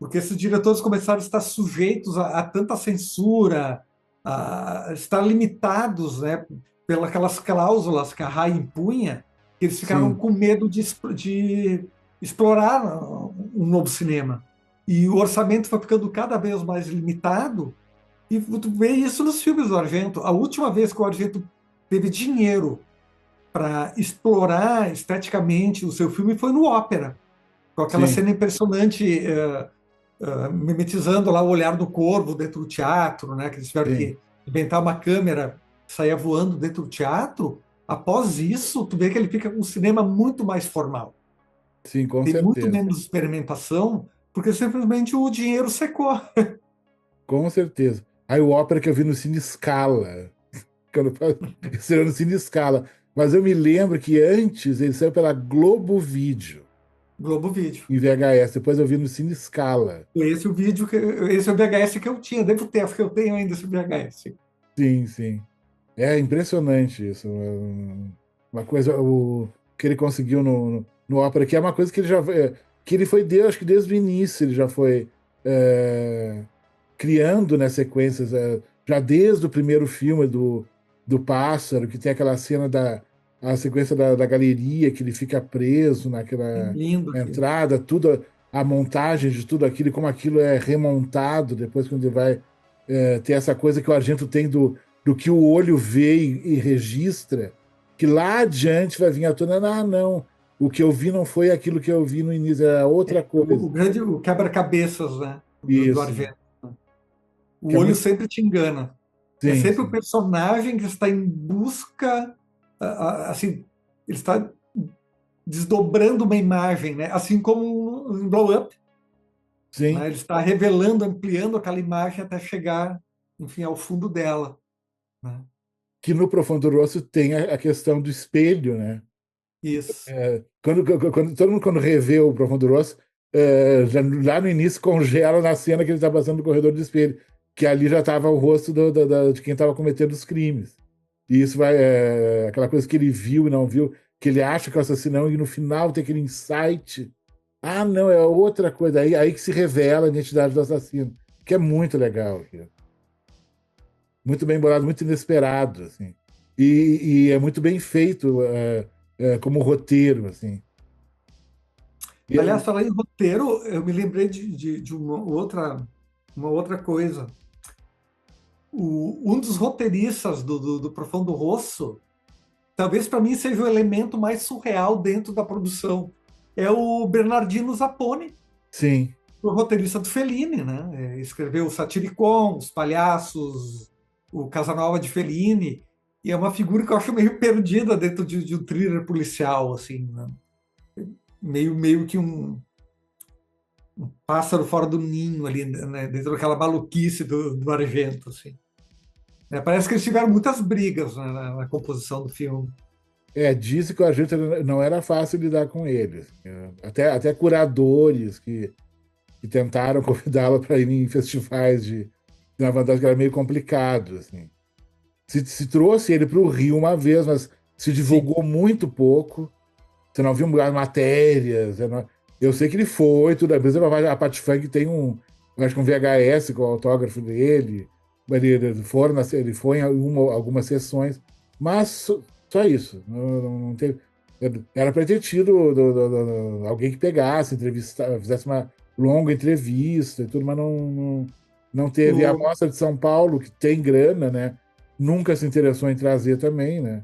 porque esses diretores começaram a estar sujeitos a tanta censura, a estar limitados, né, pelas aquelas cláusulas que a RAI impunha, que eles ficaram sim, com medo de explorar um novo cinema. E o orçamento foi ficando cada vez mais limitado, e tu vê isso nos filmes do Argento. A última vez que o Argento teve dinheiro para explorar esteticamente o seu filme foi no Ópera, com aquela sim, cena impressionante, mimetizando lá o olhar do corvo dentro do teatro, né? Que eles tiveram sim, que inventar uma câmera que saía voando dentro do teatro. Após isso, tu vê que ele fica com um cinema muito mais formal. sim, com Tem muito certeza. menos experimentação, porque simplesmente o dinheiro secou. Com certeza. Aí o ópera que eu vi no Cine Scala. Quando esse era no Cine Scala. Mas eu me lembro que antes ele saiu pela Globo Vídeo, Globo Vídeo. em VHS. Depois eu vi no Cine Scala. Esse é o vídeo esse é o VHS que eu tinha, devo ter, porque eu tenho ainda esse VHS. Sim, sim. É impressionante isso. Uma coisa que ele conseguiu no ópera, que é uma coisa que ele já. Que ele foi, acho que desde o início, ele já foi criando, né, sequências. Já desde o primeiro filme do Pássaro, que tem aquela cena a sequência da galeria, que ele fica preso É naquela lindo aquilo. entrada, tudo, a montagem de tudo aquilo, e como aquilo é remontado depois quando ele vai ter essa coisa que o Argento tem do que o olho vê e registra, que lá adiante vai vir à tona, ah, não, o que eu vi não foi aquilo que eu vi no início, era outra coisa. O grande o quebra-cabeças, né, do Isso, Argento. O que é olho muito. sempre te engana. É Sim, sempre o sim. personagem que está em busca, assim, ele está desdobrando uma imagem, né? Assim como em Blow Up, né? Sim, Ele está revelando, ampliando aquela imagem até chegar, enfim, ao fundo dela, né? que no Profundo Rosso tem a questão do espelho, né? Isso. Todo mundo quando revê o Profundo Rosso, lá no início congela na cena que ele está passando no corredor do espelho, que ali já estava o rosto de quem estava cometendo os crimes. E isso vai, aquela coisa que ele viu e não viu, que ele acha que é o assassino, e no final tem aquele insight. Ah, não, é outra coisa. Aí que se revela a identidade do assassino, que é muito legal. Aqui. Muito bem bolado, muito inesperado, assim. E é muito bem feito como roteiro, assim. Aliás, E, falando em roteiro, eu me lembrei de uma outra coisa. Um dos roteiristas do Profundo Rosso, talvez para mim seja o elemento mais surreal dentro da produção, é o Bernardino Zapponi, sim, o roteirista do Fellini, né? Escreveu o Satiricon, Os Palhaços, o Casanova de Fellini, e é uma figura que eu acho meio perdida dentro de um thriller policial, assim, né? Meio que um pássaro fora do ninho ali, né? Dentro daquela maluquice do Argento, assim. Parece que eles tiveram muitas brigas, né, na composição do filme. disse que o agente não era fácil lidar com eles. Até curadores que tentaram convidá-lo para ir em festivais na vantagem que era meio complicado, assim. Se trouxe ele para o Rio uma vez, mas se Sim. divulgou muito pouco. Você não viu matérias. Eu sei que ele foi, tudo. Às vezes a Patifang tem eu acho que um VHS com o autógrafo dele. Ele foi em algumas sessões, mas só isso. Não teve, era para ter tido alguém que pegasse, fizesse uma longa entrevista e tudo, mas não teve. E a O, Mostra de São Paulo, que tem grana, né? Nunca se interessou em trazer também, né?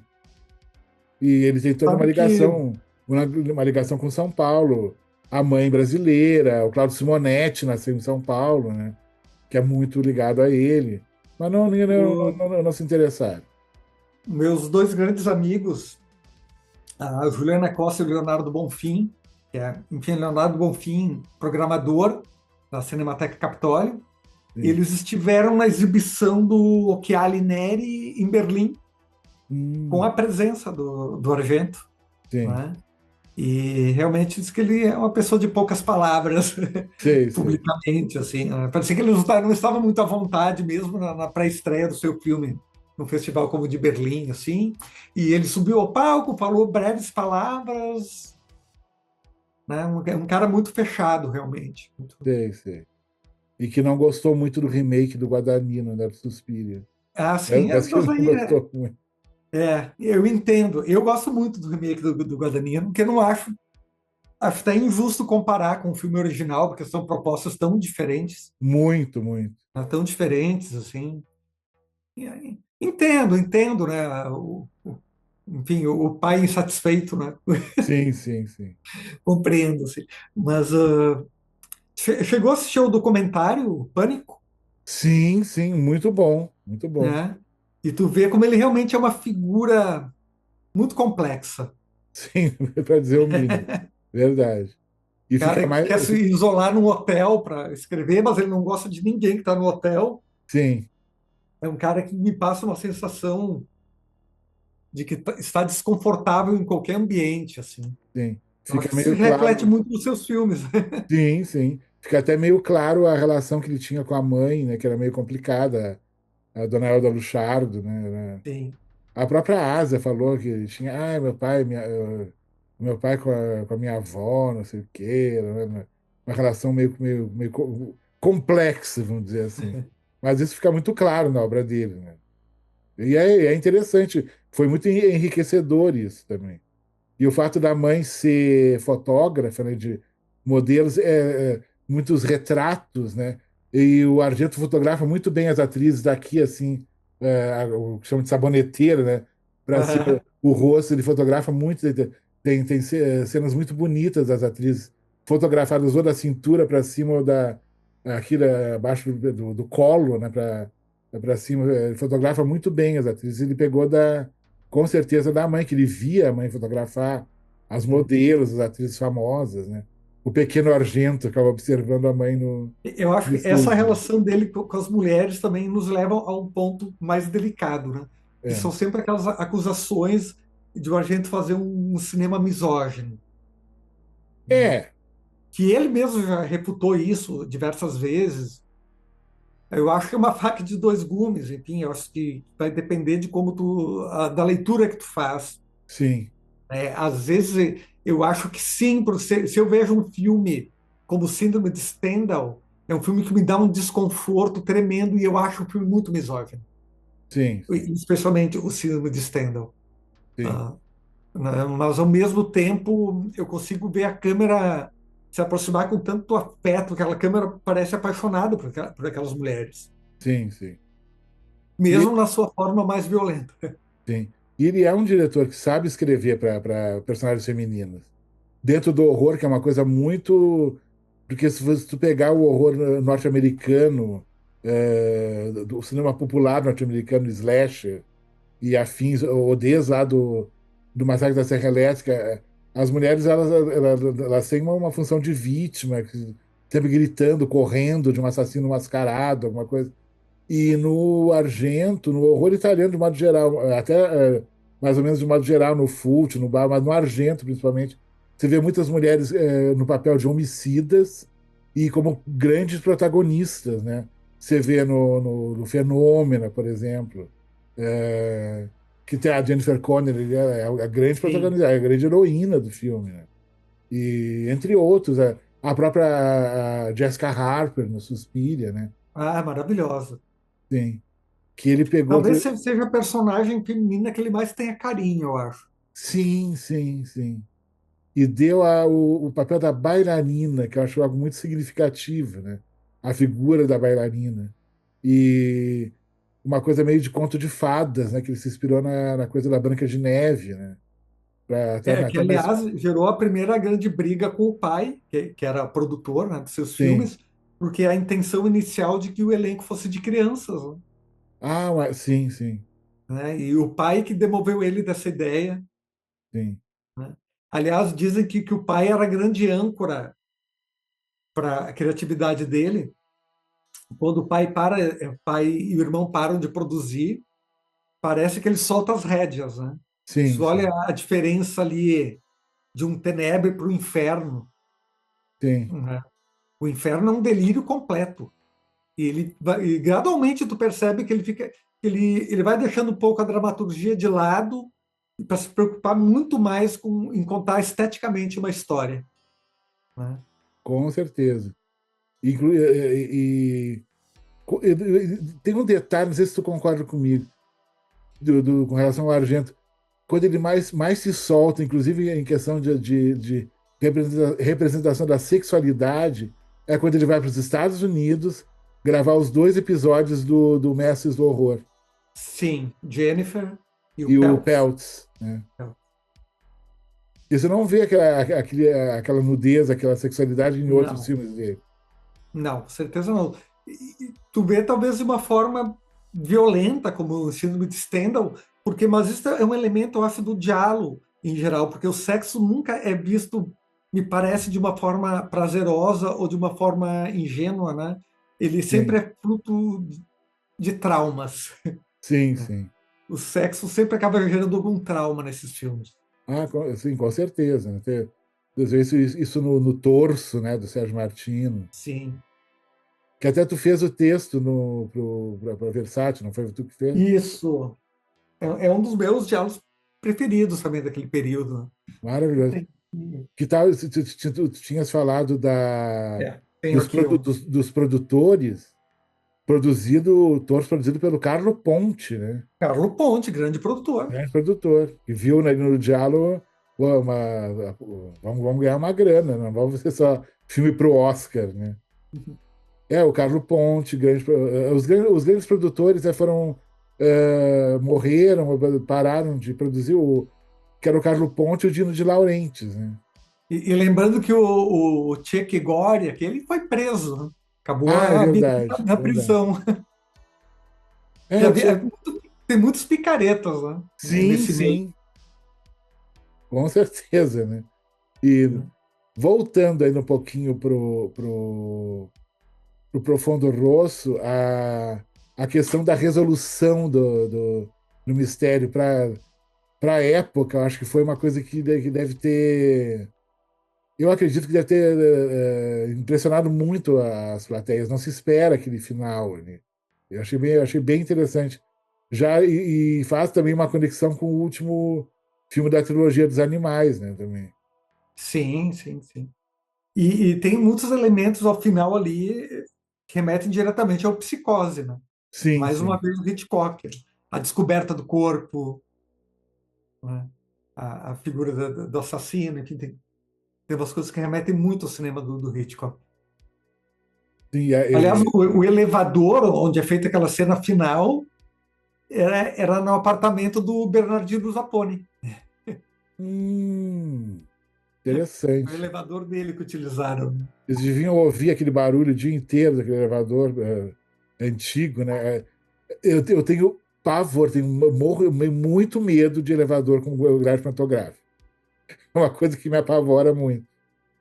E ele tem toda sabe que uma ligação com São Paulo. A mãe brasileira, o Claudio Simonetti nasceu em São Paulo, né? Que é muito ligado a ele. Mas o, não se interessaram. meus dois grandes amigos A Juliana Costa e o Leonardo Bonfim, que é, enfim, Leonardo Bonfim, programador da Cinemateca Capitólio. Sim. Eles estiveram na exibição do Occhiali Neri em Berlim, com Hum, a presença do Argento, sim. né? E realmente diz que ele é uma pessoa de poucas palavras Sei, sei. publicamente, assim, né? Parecia que ele não estava muito à vontade mesmo na pré-estreia do seu filme no festival como o de Berlim, assim. E ele subiu ao palco, falou breves palavras, né? Um cara muito fechado, realmente. Sei, sei. E que não gostou muito do remake do Guadagnino, né, do Suspiria. Assim, Parece que mas ele não aí gostou muito. eu entendo. Eu gosto muito do remake do Guadagnino, porque eu não acho até injusto comparar com o filme original, porque são propostas tão diferentes, Muito, muito. né, tão diferentes, assim. E aí, entendo, né? Enfim, o pai insatisfeito, né? Sim, sim, sim. Compreendo, assim. Mas chegou a assistir o documentário Pânico, Sim, sim, muito bom, muito bom. né? E tu vê como ele realmente é uma figura muito complexa. Sim, para dizer o mínimo. Verdade. E fica Cara que mais. quer se isolar num hotel para escrever, mas ele não gosta de ninguém que está no hotel. Sim, É um cara que me passa uma sensação de que está desconfortável em qualquer ambiente, assim. sim. Eu acho Fica que se meio reflete claro. muito nos seus filmes. Sim, sim. Fica até meio claro a relação que ele tinha com a mãe, né? Que era meio complicada, a dona Elda Luchardo, né? Sim. A própria Ásia falou que ele tinha, meu pai, meu pai com a minha avó, não sei o quê, né? Uma relação meio complexa, vamos dizer assim. Mas isso fica muito claro na obra dele, né? E é interessante, foi muito enriquecedor isso também. E o fato da mãe ser fotógrafa, né, de modelos, muitos retratos, né? E o Argento fotografa muito bem as atrizes daqui, assim, o que chama de saboneteira, né? Para cima, Aham. o rosto, ele fotografa muito, tem cenas muito bonitas das atrizes, fotografadas ou da cintura para cima ou aqui abaixo do colo, né? Para cima, ele fotografa muito bem as atrizes. Ele pegou com certeza da mãe, que ele via a mãe fotografar as Sim. modelos, as atrizes famosas, né? O pequeno Argento ficava observando a mãe Eu acho no que essa estúdio. relação dele com as mulheres também nos leva a um ponto mais delicado, né? Que É. são sempre aquelas acusações de o Argento fazer um cinema misógino, né? É, Que ele mesmo já refutou isso diversas vezes. Eu acho que é uma faca de dois gumes, enfim, eu acho que vai depender de como da leitura que tu faz. sim, Às vezes eu acho que sim, porque se eu vejo um filme como Síndrome de Stendhal, é um filme que me dá um desconforto tremendo e eu acho o filme muito misógino, sim, sim, especialmente o Síndrome de Stendhal. sim, Ah, né? Mas ao mesmo tempo eu consigo ver a câmera se aproximar com tanto afeto, aquela câmera parece apaixonada por aquelas mulheres, sim, sim. E, mesmo na sua forma mais violenta. sim. E ele é um diretor que sabe escrever para personagens femininos. Dentro do horror, que é uma coisa muito. Porque se tu pegar o horror norte-americano, do cinema popular norte-americano, slasher, e afins, ou desde lá do Massacre da Serra Elétrica, as mulheres elas têm uma função de vítima, sempre gritando, correndo de um assassino mascarado, alguma coisa. E no Argento, no horror italiano de modo geral, até mais ou menos de modo geral, no Fulci, no Bar, mas no Argento principalmente, você vê muitas mulheres no papel de homicidas e como grandes protagonistas, né? Você vê no Fenômena, por exemplo, é, que tem a Jennifer Connelly, é a grande Sim. protagonista, é a grande heroína do filme, né? E entre outros, a própria Jessica Harper no Suspiria, né? Ah, maravilhosa. Sim. Que ele pegou. Talvez seja a personagem feminina que ele mais tenha carinho, eu acho. Sim, sim, sim. E deu o papel da bailarina, que eu acho algo muito significativo, né? A figura da bailarina. E uma coisa meio de conto de fadas, né? Que ele se inspirou na coisa da Branca de Neve, né? Que, Até mais. aliás, gerou a primeira grande briga com o pai, que era produtor, né, dos seus Sim. filmes, porque a intenção inicial de que o elenco fosse de crianças, Sim, sim, né? E o pai que demoveu ele dessa ideia, sim. Aliás, dizem que o pai era a grande âncora para a criatividade dele. Quando o pai e o irmão param de produzir, parece que ele solta as rédeas, né? Sim, Isso, olha sim, a diferença ali de um tenebre para o inferno, sim. né? O inferno é um delírio completo. E gradualmente tu percebe que ele vai deixando um pouco a dramaturgia de lado para se preocupar muito mais em contar esteticamente uma história, né? Com certeza. Tem um detalhe, não sei se tu concorda comigo, com relação ao Argento. Quando ele mais se solta, inclusive em questão de representação da sexualidade, é quando ele vai para os Estados Unidos gravar os 2 episódios do Mestres do Horror Sim, Jennifer e o e o Peltz. Peltz, né? E você não vê aquela nudez, aquela sexualidade em outros Não, filmes dele. não, com certeza não. Tu vê talvez de uma forma violenta, como o síndrome de Stendhal, mas isso é um elemento, eu acho, do diálogo em geral, porque o sexo nunca é visto, me parece, de uma forma prazerosa ou de uma forma ingênua, né? Ele sempre Sim, é fruto de traumas. sim, sim. O sexo sempre acaba gerando algum trauma nesses filmes. Ah, sim, com certeza, né? Às vezes isso no torso, né, do Sérgio Martino. Sim. Que até tu fez o texto para Versátil, não foi tu que fez? Isso é um dos meus diálogos preferidos também daquele período. Maravilhoso. Tem, Que tal, tu tinhas falado tenho aqui um. dos produtores, torso produzido pelo Carlo Ponti, né? Carlo Ponte, grande produtor. Grande produtor, que viu no Diálogo, pô, vamos ganhar uma grana, não vamos ser só filme pro Oscar, né? É, o Carlo Ponte, os grandes produtores foram, morreram, pararam de produzir, que era o Carlo Ponte e o Dino de Laurentiis, né? E lembrando que o Che Gori, aquele foi preso, né? Acabou Ah, é a vida verdade, na verdade. prisão. É, eu tinha... Tem muitos picaretas, né? Sim, Nesse meio. sim, com certeza, né? E voltando aí um pouquinho pro Profundo Rosso, a questão da resolução do mistério para a época, eu acho que foi uma coisa que deve ter. Eu acredito que deve ter impressionado muito as plateias. Não se espera aquele final, né? Eu achei bem interessante. Já e faz também uma conexão com o último filme da trilogia dos animais, né? Também. Sim, sim, sim. E tem muitos elementos ao final ali que remetem diretamente ao psicose, né? Sim, Mais uma sim. vez o Hitchcock. A descoberta do corpo, né? A figura do assassino, enfim, tem umas coisas que remetem muito ao cinema do Hitchcock. Sim, Aliás, o elevador, onde é feita aquela cena final, era no apartamento do Bernardino Zapponi. hum, O interessante. elevador dele que utilizaram. Eles deviam ouvir aquele barulho o dia inteiro daquele elevador antigo, né? Eu tenho pavor, morro muito medo de elevador com grade pantográfico. É uma coisa que me apavora muito.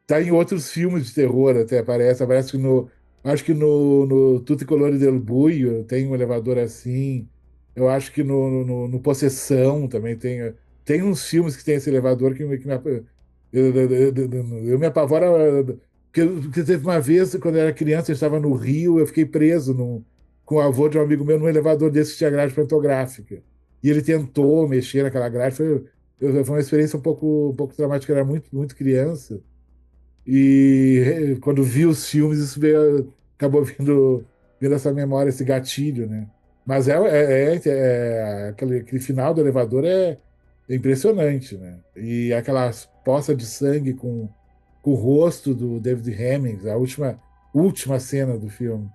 Tá em outros filmes de terror até, aparece que acho que no Tutti Colori del Buio tem um elevador assim. Eu acho que no Possessão também tem uns filmes que tem esse elevador que me, eu me apavora. Porque teve uma vez, quando eu era criança, eu estava no Rio, eu fiquei preso com o avô de um amigo meu num elevador desse que tinha grade pantográfica. E ele tentou mexer naquela grade. Foi uma experiência um pouco traumática, eu era muito, muito criança. E quando vi os filmes, acabou vindo essa memória, esse gatilho, né? Mas aquele final do elevador é impressionante, né? E aquelas poças de sangue com o rosto do David Hemmings, a última cena do filme.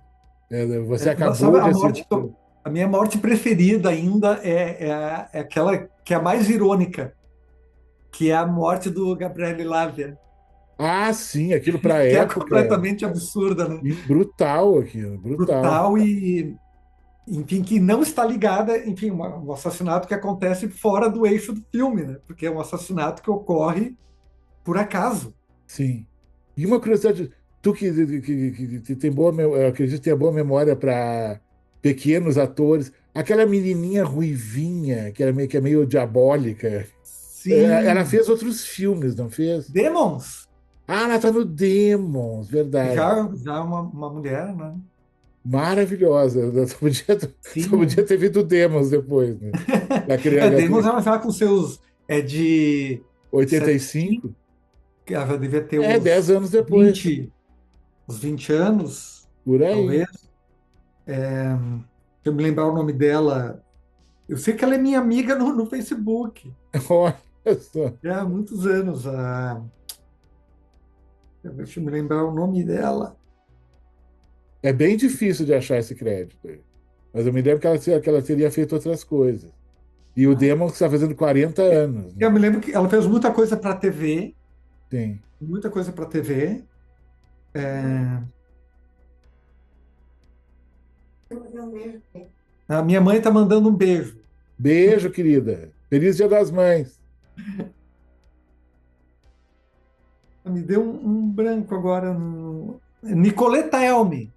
Você Sabe acabou a de morte assistir. a minha morte preferida ainda é aquela que é a mais irônica, que é a morte do Gabriele Lavia, Ah, sim, aquilo para a que é época, completamente absurda, né? brutal aquilo, brutal. Brutal e, enfim, que não está ligada, enfim, um assassinato que acontece fora do eixo do filme, né? Porque é um assassinato que ocorre por acaso. Sim. E uma curiosidade, tu que tem boa, eu acredito que tem boa memória para pequenos atores, aquela menininha ruivinha, que é meio diabólica, ela Sim, fez outros filmes, não fez? Demons, Ah, ela tá no Demons, verdade. já uma mulher, né? Maravilhosa. Eu só podia Sim. ter visto Demons depois, né? Da Demons criança, ela já com seus de 75, 85? que ela já devia ter É, 10 uns anos depois. 20 uns 20 anos, Por aí. talvez. Se eu me lembrar o nome dela, eu sei que ela é minha amiga no Facebook. Olha só. Já há muitos anos. Deixa eu me lembrar o nome dela. É bem difícil de achar esse crédito aí. Mas eu me lembro que ela teria feito outras coisas. E o Demons está fazendo 40 anos, Eu né? me lembro que ela fez muita coisa para TV, Sim. muita coisa para TV. É, a minha mãe está mandando um beijo. Beijo, querida. Feliz Dia das Mães. Me deu um branco agora. Nicoleta Elme.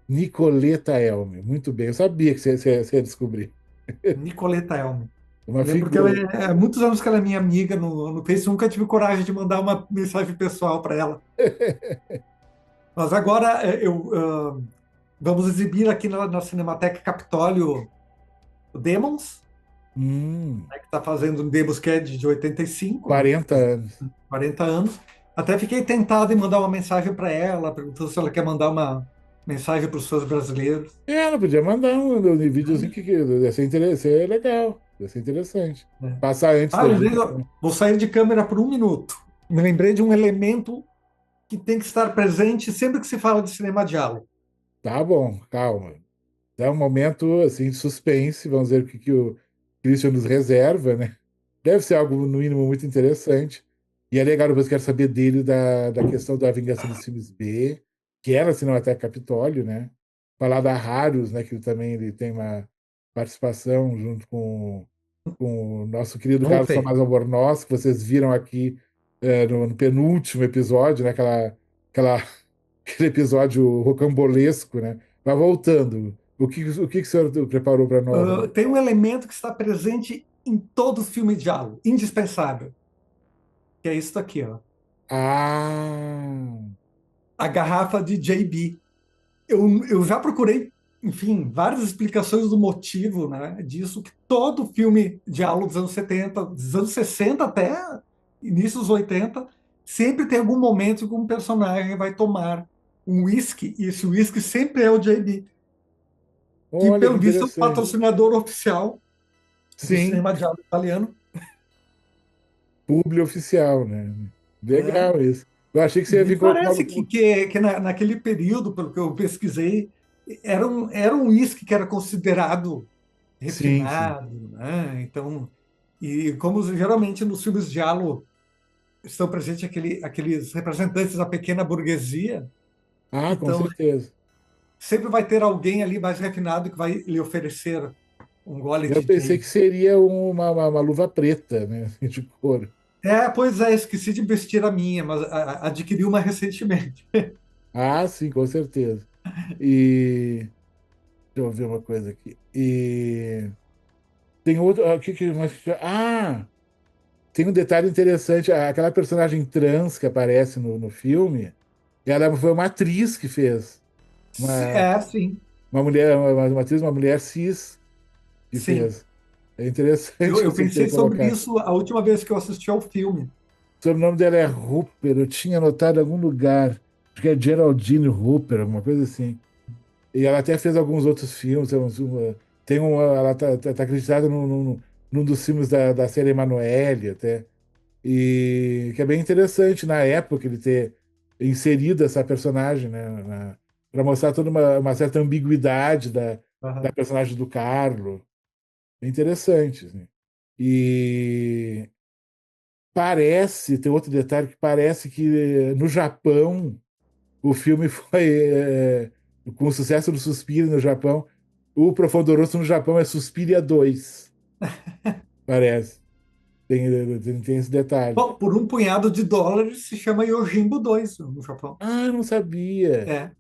Nicoleta Elme. Muito bem. Eu sabia que você ia descobrir. Nicoleta Elme. Uma Lembro que ela figura. há muitos anos que ela é minha amiga no Facebook, nunca tive coragem de mandar uma mensagem pessoal para ela. Mas agora vamos exibir aqui na Cinemateca Capitólio o Demons, Hum, né, que está fazendo um Demos que é de 85, né? 40 anos. 40 anos. Até fiquei tentado em mandar uma mensagem para ela, perguntando se ela quer mandar uma mensagem para os fãs brasileiros. Ela podia mandar um videozinho que ia ser legal. Ia ser interessante. Né? Passar antes Ah, da lembrei, gente. vou sair de câmera por um minuto. Me lembrei de um elemento que tem que estar presente sempre que se fala de cinema diálogo. Tá bom, calma. É um momento assim de suspense. Vamos ver o que o Christian nos reserva, né? Deve ser algo, no mínimo, muito interessante. E é legal, depois quero saber dele da questão da Vingança dos Filmes B, que era Cinemateca Capitólio, né? Falar da Rarius, né? Que também ele tem uma participação junto com o nosso querido Vamos Carlos ver. Tomás Albornoz, que vocês viram aqui no penúltimo episódio, né? Aquele episódio rocambolesco, né? Mas voltando, o que o senhor preparou para nós aí? Tem um elemento que está presente em todo filme diálogo, indispensável, que é isso aqui, ó. Ah, A garrafa de JB. Eu já procurei, enfim, várias explicações do motivo, né, disso, que todo filme diálogo dos anos 70, dos anos 60 até início dos 80, sempre tem algum momento que um personagem vai tomar um whisky, e esse whisky sempre é o JB, que, olha que pelo visto, é o interessante. patrocinador oficial do Sim, cinema diálogo italiano. publi oficial, né? Né? Legal isso. Eu achei que você ia Me vir com parece uma. que naquele período, pelo que eu pesquisei, era um uísque que era considerado Sim, sim. refinado, né? Então, e como geralmente nos filmes de diálogo estão presentes aqueles representantes da pequena burguesia, Ah, com então certeza. sempre vai ter alguém ali mais refinado que vai lhe oferecer um gole Eu de pensei que JB. seria uma luva preta, né? De couro. Pois é, esqueci de vestir a minha, mas adquiri uma recentemente. Ah, sim, com certeza. E deixa eu ver uma coisa aqui. E tem outro. Tem um detalhe interessante. Aquela personagem trans que aparece no filme, ela foi uma atriz que fez. Uma, Sim, uma mulher, uma atriz, uma mulher cis que sim. fez. É Eu, interessante eu você ter pensei sobre colocado. isso a última vez que eu assisti ao filme. O sobrenome dela é Hooper, eu tinha anotado em algum lugar. Acho que é Geraldine Hooper, alguma coisa assim. E ela até fez alguns outros filmes. Ela tá acreditada num dos filmes da série Emanuele, até. E que é bem interessante na época ele ter inserido essa personagem, né? Para mostrar toda uma certa ambiguidade da Aham. personagem do Carlo. É interessante, assim. E tem outro detalhe que parece que no Japão o filme foi com o sucesso do Suspiria no Japão, o Profundo Rosso no Japão é Suspiria 2, parece. tem esse detalhe. Bom, por um punhado de dólares se chama Yojimbo 2 no Japão. Ah, eu não sabia. É,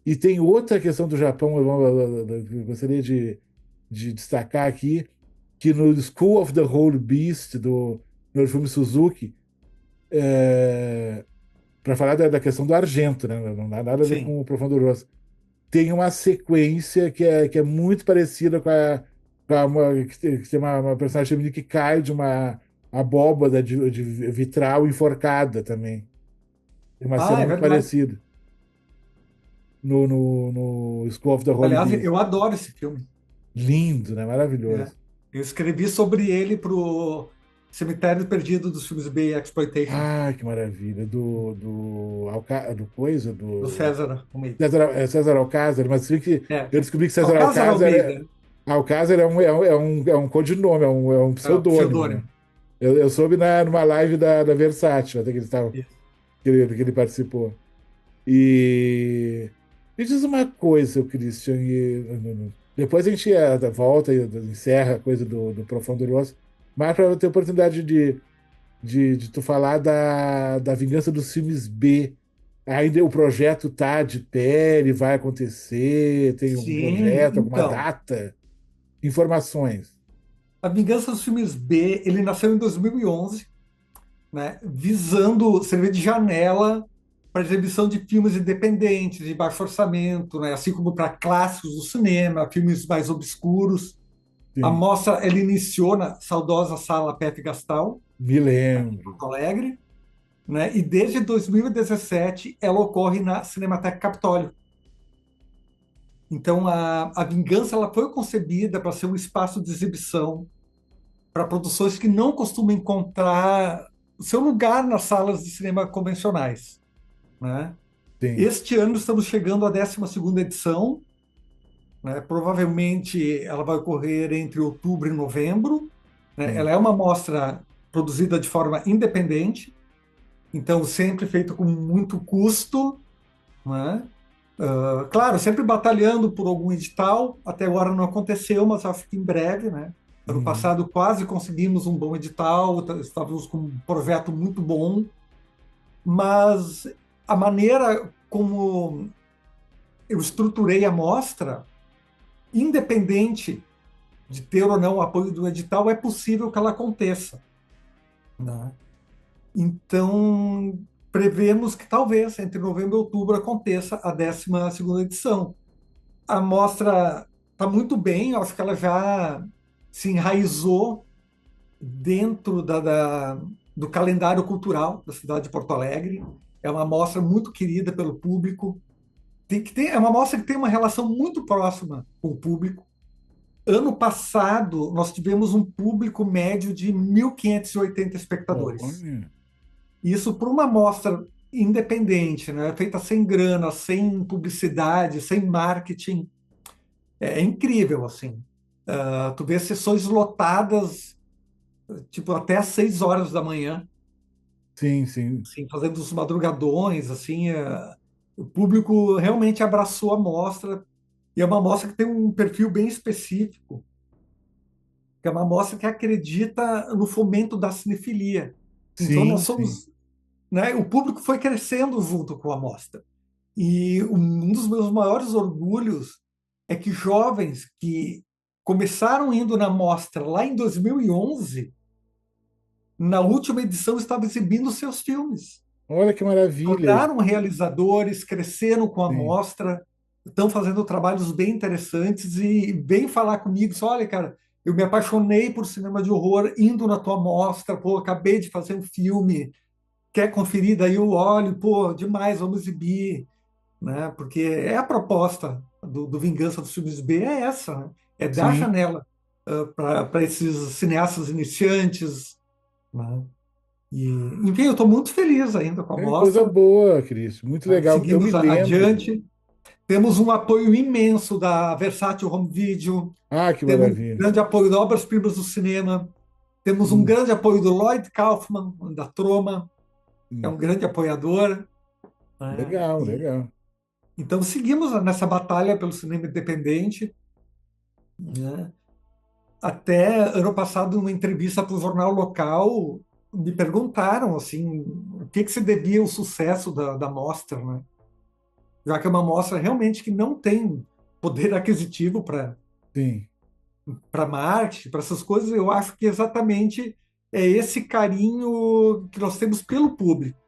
E tem outra questão do Japão, eu gostaria de destacar aqui, que no School of the Holy Beast, do Norifumi Suzuki, para falar da questão do argento, né? Não dá nada a ver sim. com o Profundo Rosso. Tem uma sequência que é muito parecida que tem uma personagem feminina que cai de uma abóbada de vitral enforcada também. Tem uma Ah, cena é muito verdade. parecida no School of the Holy Aliás, Beast. eu adoro esse filme. Lindo, né? É. Maravilhoso. Eu escrevi sobre ele para o Cemitério Perdido dos Filmes B Exploitation, Ah, que maravilha. Do coisa, do César Almeida. César Alcázar, mas É. eu descobri que César Alcázar Almeida, Alcázar é um codinome, é um é o pseudônimo, né? pseudônimo. Eu soube numa live da Versátil, até Isso. que ele participou. E me diz uma coisa, seu Christian, depois a gente volta e encerra a coisa do Profundo Rosso, mas para ter oportunidade de tu falar da vingança dos filmes B. Ainda o projeto tá de pé, ele vai acontecer, tem algum Sim, projeto, alguma então, data? Informações. A Vingança dos Filmes B, ele nasceu em 2011, né, visando servir de janela para exibição de filmes independentes, de baixo orçamento, né, assim como para clássicos do cinema, filmes mais obscuros. A Sim, mostra ela iniciou na saudosa Sala Pepe Gastal, me aqui em lembro. Porto Alegre, né, e desde 2017 ela ocorre na Cinemateca Capitólio. Então, a Vingança ela foi concebida para ser um espaço de exibição para produções que não costumam encontrar o seu lugar nas salas de cinema convencionais, né? Sim. Este ano estamos chegando à 12ª edição, né? Provavelmente ela vai ocorrer entre outubro e novembro, né? Sim. Ela é uma mostra produzida de forma independente, então sempre feito com muito custo, né? Claro, sempre batalhando por algum edital. Até agora não aconteceu, mas acho que em breve, né? Ano Uhum. passado quase conseguimos um bom edital, estávamos com um projeto muito bom, mas a maneira como eu estruturei a mostra, independente de ter ou não o apoio do edital, é possível que ela aconteça, né? Então, prevemos que talvez entre novembro e outubro aconteça a 12ª edição. A mostra está muito bem, eu acho que ela já se enraizou dentro do calendário cultural da cidade de Porto Alegre. É uma mostra muito querida pelo público. É uma mostra que tem uma relação muito próxima com o público. Ano passado, nós tivemos um público médio de 1.580 espectadores. Olha. Isso por uma mostra independente, né? Feita sem grana, sem publicidade, sem marketing. É incrível, assim. Tu vê sessões lotadas, tipo, até às 6 horas da manhã, Sim, sim. assim, fazendo os madrugadões, assim. O público realmente abraçou a mostra, e é uma mostra que tem um perfil bem específico, que é uma mostra que acredita no fomento da cinefilia. Então, nós Sim, sim. somos, né, o público foi crescendo junto com a mostra. E um dos meus maiores orgulhos é que jovens que começaram indo na mostra lá em 2011, na última edição estavam exibindo seus filmes. Olha que maravilha. Tornaram realizadores, cresceram com a Sim, mostra, estão fazendo trabalhos bem interessantes e vem falar comigo, só, olha, cara, eu me apaixonei por cinema de horror indo na tua mostra, pô, acabei de fazer um filme, quer conferir? Daí eu olho, pô, demais, vamos exibir, né? Porque é a proposta do Vingança dos Filmes B, é essa, né? É dar sim. janela para esses cineastas iniciantes, né? E, enfim, eu estou muito feliz ainda com a É coisa mostra, boa, Cris. Muito né? legal. Eu me Seguimos lembro. adiante. Temos um apoio imenso da Versátil Home Video, Ah, que temos um maravilha. grande apoio da Obras Primas do Cinema, temos um Hum, grande apoio do Lloyd Kaufman, da Troma, é hum. um grande apoiador, né? Legal, E, legal. então, seguimos nessa batalha pelo cinema independente, né? até ano passado, numa entrevista para o jornal local, me perguntaram assim, o que se devia o sucesso da mostra, né? Já que é uma mostra realmente que não tem poder aquisitivo Sim. para marketing, para essas coisas, eu acho que exatamente é esse carinho que nós temos pelo público,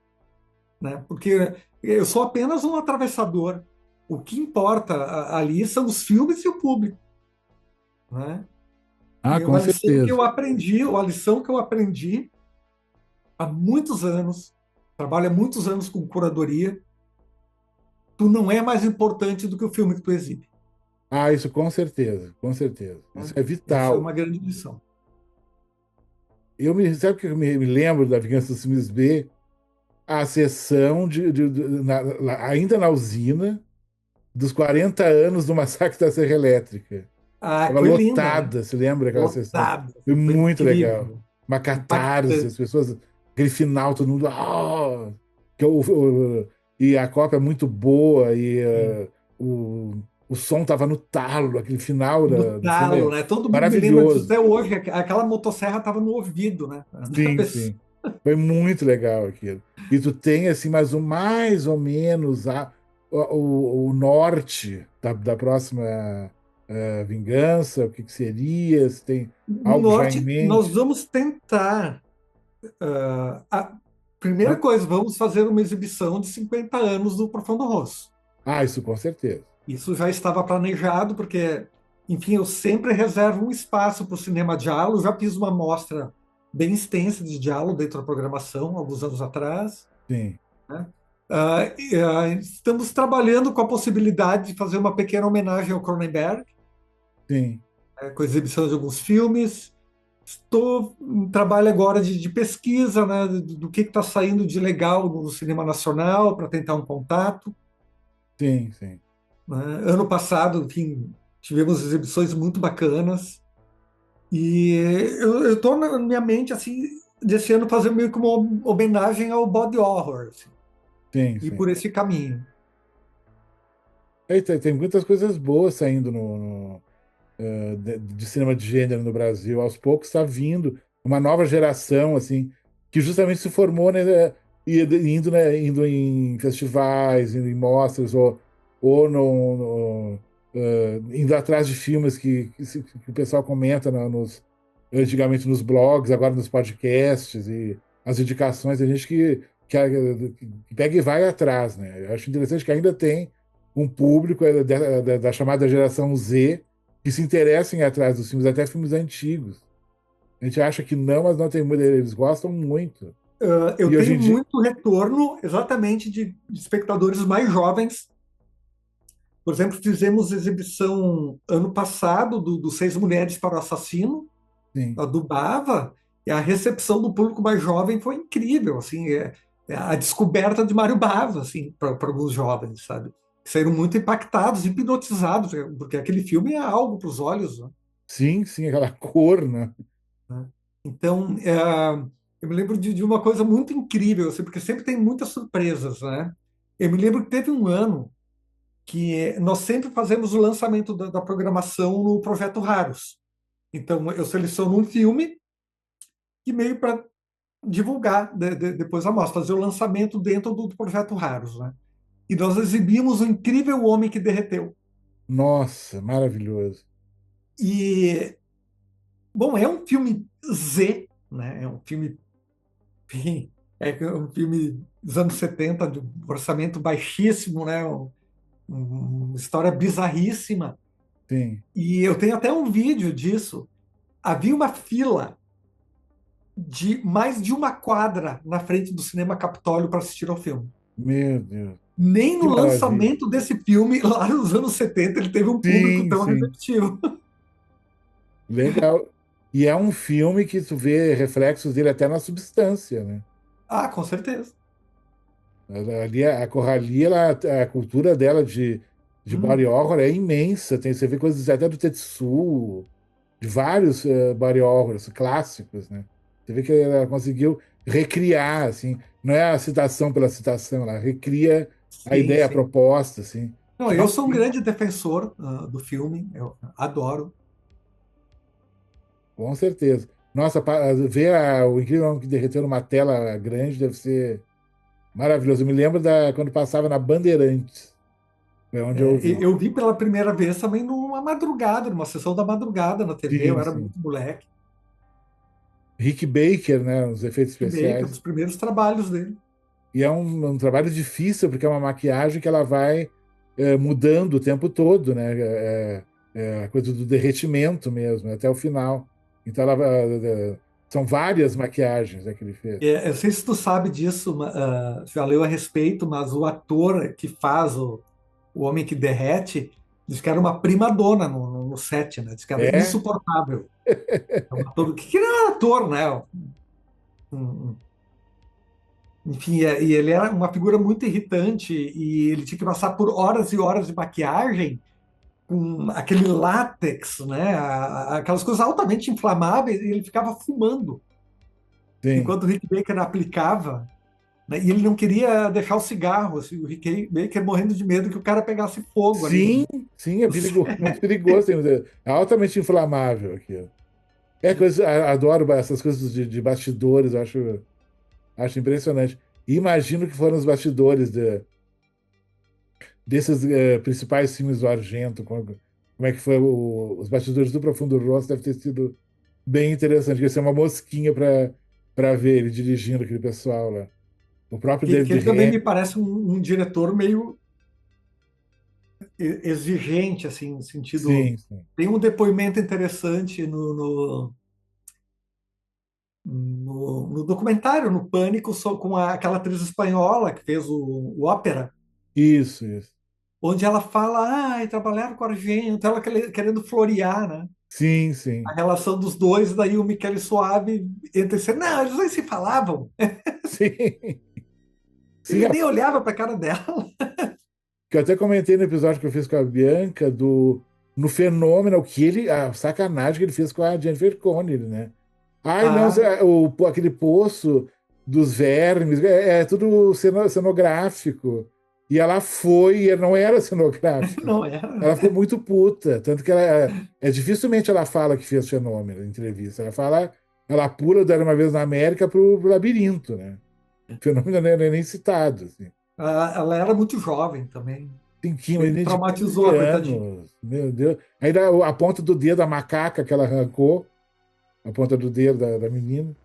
né? Porque eu sou apenas um atravessador. O que importa ali são os filmes e o público, né? Ah, E com uma lição que certeza. eu aprendi, uma lição que eu aprendi há muitos anos, trabalho há muitos anos com curadoria, tu não é mais importante do que o filme que tu exibe, Ah, isso com certeza, com certeza. Isso né? é Isso é vital. uma grande lição. Sabe o que eu me lembro da Vingança dos Filmes B? A sessão ainda na usina dos 40 anos do massacre da Serra Elétrica. Ah, Estava foi linda, né? lotada, se lembra aquela sessão? Lotado, Foi foi muito legal. incrível, Uma catarse, as impactante. pessoas, aquele final, todo mundo. "Ah!" que e a cópia é muito boa, e Sim. o som estava no talo, aquele final No do filme talo, é né? Todo mundo me lembra disso maravilhoso. até hoje. Aquela motosserra estava no ouvido, né? Da Sim, pessoa. sim. Foi muito legal aquilo. E tu tem, assim, mais ou menos o norte da próxima vingança, o que que seria, se tem No algo já em norte, nós mente. vamos tentar. A primeira Não? coisa, vamos fazer uma exibição de 50 anos do Profundo Rosso. Ah, isso com certeza. Isso já estava planejado, porque, enfim, eu sempre reservo um espaço para o cinema giallo. Já fiz uma mostra bem extensa de giallo dentro da programação, alguns anos atrás, Sim, né? Estamos trabalhando com a possibilidade de fazer uma pequena homenagem ao Cronenberg, sim, com a exibição de alguns filmes. Estou em trabalho agora de pesquisa, né, do que está saindo de legal no cinema nacional para tentar um contato, sim, sim. né? Ano passado, enfim, tivemos exibições muito bacanas e eu estou na minha mente assim desse ano fazer meio que uma homenagem ao body horror, assim, Sim, e sim. por esse caminho. Aí tem muitas coisas boas saindo de cinema de gênero no Brasil. Aos poucos está vindo uma nova geração, assim, que justamente se formou, né, indo, né, indo em festivais, indo em mostras, ou indo atrás de filmes que o pessoal comenta antigamente nos blogs, agora nos podcasts e as indicações. Tem gente que pega e vai atrás, né? Eu acho interessante que ainda tem um público da chamada geração Z que se interessem atrás dos filmes, até filmes antigos. A gente acha que não, mas não tem muito. Eles gostam muito. Eu E hoje tenho em dia. muito retorno exatamente de espectadores mais jovens. Por exemplo, fizemos exibição ano passado do Seis Mulheres para o Assassino, Sim, a do Bava, e a recepção do público mais jovem foi incrível, assim, é a descoberta de Mário Bava, assim, para alguns jovens, sabe? Saíram muito impactados, hipnotizados, porque aquele filme é algo para os olhos, sim, sim, aquela cor, né? né? Então, eu me lembro de uma coisa muito incrível, assim, porque sempre tem muitas surpresas, né? Eu me lembro que teve um ano que nós sempre fazemos o lançamento da programação no Projeto Raros. Então, eu seleciono um filme e meio para divulgar depois a mostra, fazer o lançamento dentro do Projeto Raros, né? E nós exibimos o Incrível Homem que Derreteu. Nossa, maravilhoso. E, bom, é um filme Z, né? É um filme bem, é um filme dos anos 70, de um orçamento baixíssimo, né? Uma história bizarríssima. Sim, E eu tenho até um vídeo disso. Havia uma fila de mais de uma quadra na frente do Cinema Capitólio para assistir ao filme. meu Deus. Nem Que no maravilha. lançamento desse filme, lá nos anos 70, ele teve um público Sim, tão sim. receptivo. Legal. E é um filme que tu vê reflexos dele até na substância, né? Ah, com certeza. Ali, a Corralia, a cultura dela de body Hum, horror é imensa. Você vê coisas até do Tetsuo, de vários body horrors clássicos, né? Você vê que ela conseguiu recriar, assim. Não é a citação pela citação, ela recria a sim, ideia, a sim. proposta, assim. Não, Que é eu um sou um filme. grande defensor do filme, eu adoro. Com certeza. Nossa, ver o Incrível Homem que Derreteu numa tela grande deve ser maravilhoso. Eu me lembro quando passava na Bandeirantes, foi onde eu vi. Eu vi pela primeira vez também numa madrugada, numa sessão da madrugada na TV, eu Sim, era sim. muito moleque. Rick Baker, né, nos efeitos Que Baker, um especiais. dos primeiros trabalhos dele. E é um trabalho difícil, porque é uma maquiagem que ela vai mudando o tempo todo, né? É a coisa do derretimento mesmo, até o final. Então, são várias maquiagens, né, que ele fez. Eu não sei se tu sabe disso, já leu a respeito, mas o ator que faz o Homem que Derrete diz que era uma prima dona no set, né? Diz que era É? insuportável. É um ator, que ele era ator, né? Um- um- Enfim, e ele era uma figura muito irritante e ele tinha que passar por horas e horas de maquiagem com aquele látex, né? Aquelas coisas altamente inflamáveis e ele ficava fumando Sim. enquanto o Rick Baker aplicava, né? E ele não queria deixar o cigarro, assim, o Rick Baker morrendo de medo que o cara pegasse fogo ali Sim, sim, é perigoso, muito perigoso. É altamente inflamável aquilo. Adoro essas coisas de bastidores, eu acho impressionante. E imagino que foram os bastidores desses principais filmes do Argento, como é que foi os bastidores do Profundo Rosso, deve ter sido bem interessante, ia ser uma mosquinha para ver ele dirigindo aquele pessoal lá. O próprio que David ele também Hare, me parece um diretor meio exigente, assim, no sentido. sim, sim. Tem um depoimento interessante no documentário, no Pânico, com aquela atriz espanhola que fez o Ópera, Isso. onde ela fala, trabalharam com Argento, ela querendo florear, né? Sim, A sim. relação dos dois, daí o Michele Soavi entra e diz, não, eles nem se falavam. Sim, sim, Ele nem olhava para a cara dela. que eu até comentei no episódio que eu fiz com a Bianca no fenômeno a sacanagem que ele fez com a Jennifer Connelly, né? Ai, não, Ah, aquele poço dos vermes, é tudo cenográfico. E ela foi, e não era cenográfico. não era. Ela ficou muito puta, tanto que dificilmente ela fala que fez fenômeno em entrevista. Ela pula do Era uma Vez na América pro labirinto, né? O fenômeno não é nem citado, assim. Ela era muito jovem também. Tem uma Ele menina de traumatizou 15 a coitadinha. anos, meu Deus. Ainda a ponta do dedo da macaca que ela arrancou, a ponta do dedo da menina.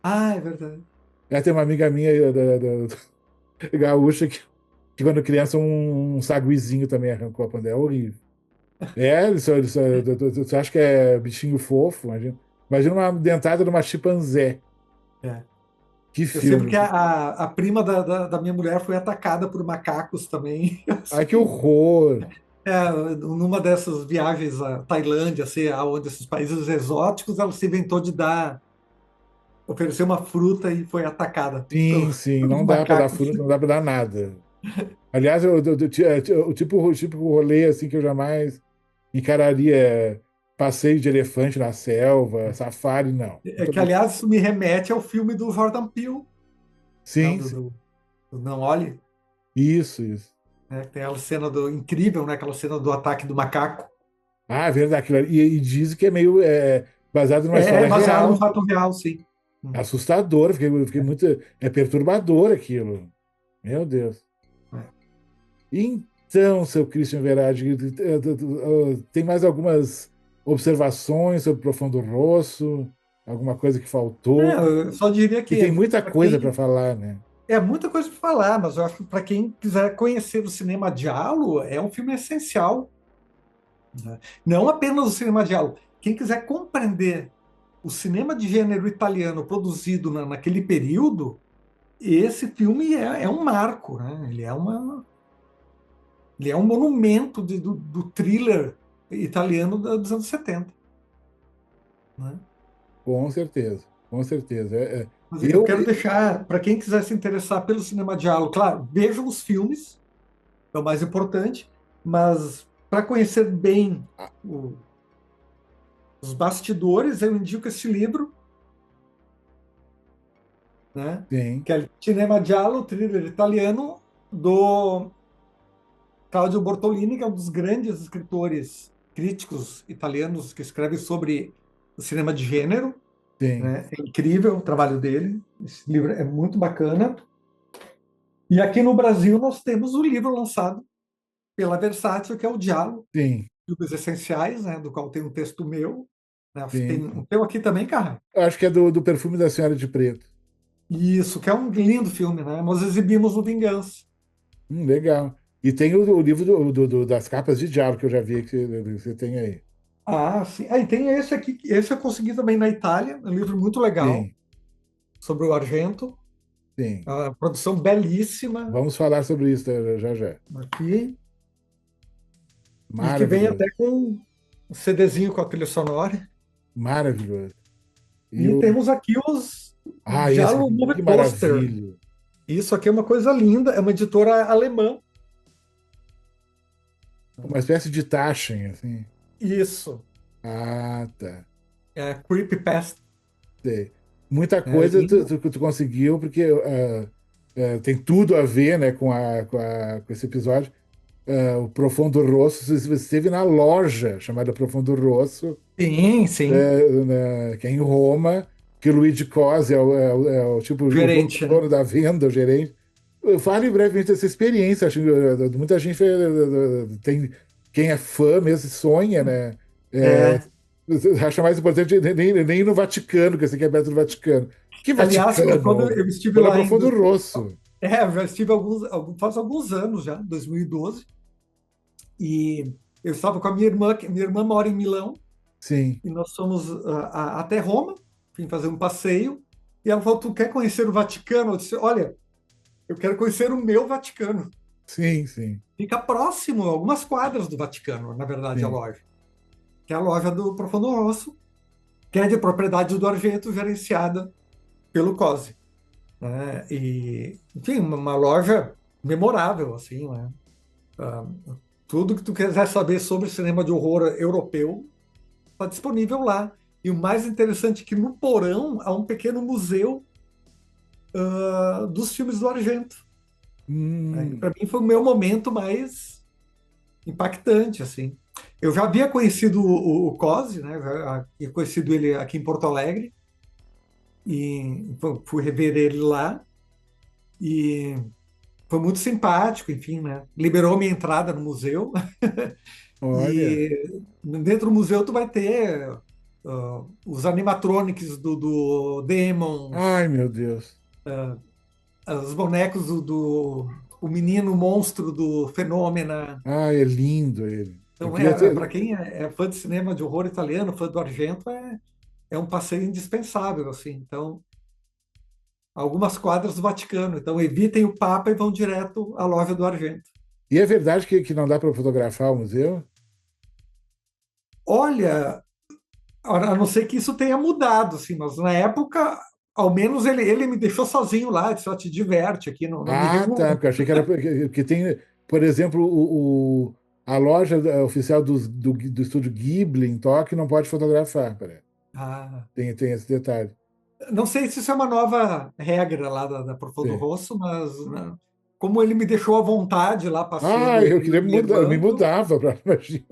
Ah, é verdade. Ela tem uma amiga minha gaúcha que quando criança um saguizinho também arrancou a ponta dela. É horrível. Você acha que é bichinho fofo? Imagina uma dentada de uma chimpanzé. É. Que Eu sei porque filme. a prima da minha mulher foi atacada por macacos também. Ai, que Assim, horror. numa dessas viagens à Tailândia, assim, aonde esses países exóticos, ela se inventou de oferecer uma fruta e foi atacada Sim, sim, pelos não dá para dar macacos. fruta, não dá para dar nada. Aliás, o tipo rolê assim que eu jamais encararia passeio de elefante na selva, safari, não. É que, aliás, isso me remete ao filme do Jordan Peele, né, Sim, sim. do Não Olhe, Isso. né, que tem aquela cena incrível, né, aquela cena do ataque do macaco. Ah, é verdade. E dizem que é meio baseado numa É história baseado no real. fato real, sim. Assustador, fiquei muito. É perturbador aquilo. Meu Deus. Então, seu Christian Verade, tem mais algumas observações sobre o Profundo Rosso? Alguma coisa que faltou? Eu só diria Que que tem muita para coisa para quem falar, né? é muita coisa para falar, mas eu acho que para quem quiser conhecer o cinema giallo, é um filme essencial, né? Não apenas o cinema giallo. Quem quiser compreender o cinema de gênero italiano produzido naquele período, esse filme é um marco, né? Ele é um monumento do thriller italiano dos anos 70, né? Com certeza, com certeza. Mas eu Eu, quero deixar, para quem quiser se interessar pelo cinema giallo, claro, vejam os filmes, é o mais importante, mas para conhecer bem os bastidores, eu indico esse livro, né? sim, Que é Cinema Giallo, thriller italiano, do Claudio Bortolini, que é um dos grandes escritores críticos italianos que escreve sobre cinema de gênero, Sim, né? É incrível o trabalho dele. Esse livro é muito bacana. E aqui no Brasil nós temos o livro lançado pela Versátil, que é o Diálogo, sim, Filmes Essenciais, né? Do qual tem um texto meu. Né? Tem um sim. teu aqui também, cara. Eu acho que é do Perfume da Senhora de Preto. Isso, que é um lindo filme, né? Nós exibimos o Vingança. Legal. E tem o livro das capas de diabo que eu já vi que você tem aí. Ah, sim. Aí tem esse aqui, esse eu consegui também na Itália, um livro muito legal Sim, sobre o Argento, sim. a produção belíssima Vamos falar sobre isso já já. aqui, e que vem até Maravilhoso. com um CDzinho com a trilha sonora. Maravilhoso. E E o... temos aqui os Esse Diálogo aqui, que Movie Poster. maravilha. Isso aqui é uma coisa linda, é uma editora alemã. Uma espécie de Taschen, assim. Isso, Ah, tá. é Creepypasta. Sei. Muita É coisa lindo. tu conseguiu, porque tem tudo a ver, né, com esse episódio. O Profundo Rosso, você esteve na loja chamada Profundo Rosso, Sim, sim. que é em Roma, que o Luigi Cosi é o tipo o Gerente, né? dono da venda, o gerente. Fale brevemente dessa experiência. Acho que muita gente tem quem é fã mesmo sonha, né? É, É. acha mais importante nem no Vaticano, que esse aqui é perto do Vaticano. Que Aliás, quando Vaticano? eu estive Foi na lá em Profundo Rosso. eu já estive faz alguns anos já, 2012, e eu estava com a minha irmã, que minha irmã mora em Milão, Sim, e nós fomos até Roma, vim fazer um passeio, e ela falou: Tu quer conhecer o Vaticano? Eu disse: Olha, eu quero conhecer o meu Vaticano. sim, sim, Fica próximo, algumas quadras do Vaticano, na verdade, a sim. loja, que é a loja do Profundo Rosso, que é de propriedade do Argento, gerenciada pelo COSE. Né? E, enfim, uma loja memorável, assim, né? Ah, tudo que tu quiser saber sobre cinema de horror europeu está disponível lá. E o mais interessante é que no porão há um pequeno museu dos filmes do Argento. Né? Hum, Para mim foi o meu momento mais impactante, assim. Eu já havia conhecido o Cosi, né? Já havia conhecido ele aqui em Porto Alegre e fui rever ele lá e foi muito simpático, enfim, né? Liberou minha entrada no museu. olha. E dentro do museu tu vai ter os animatronics do Ai, Demons, meu Deus. os bonecos o menino monstro do Fenômena. Ai, é lindo ele. Eu Então, queria para ter. quem é fã de cinema de horror italiano, fã do Argento, é um passeio indispensável, assim. Então, algumas quadras do Vaticano. Então, evitem o Papa e vão direto à loja do Argento. E é verdade que não dá para fotografar o museu? Olha, a não ser que isso tenha mudado, assim, mas na época, ao menos ele me deixou sozinho lá, disse: Ó, te diverte aqui, não me Ah, tá. regulou. Porque eu achei que era. Que tem, por exemplo, a loja oficial do estúdio Ghibli em Tóquio não pode fotografar. Parece. Ah, Tem esse detalhe. não sei se isso é uma nova regra lá da Profundo Sim. Rosso, mas né, como ele me deixou à vontade lá Ah, passeando, eu eu queria e minha mudar, eu me irmã, mudava para imagina.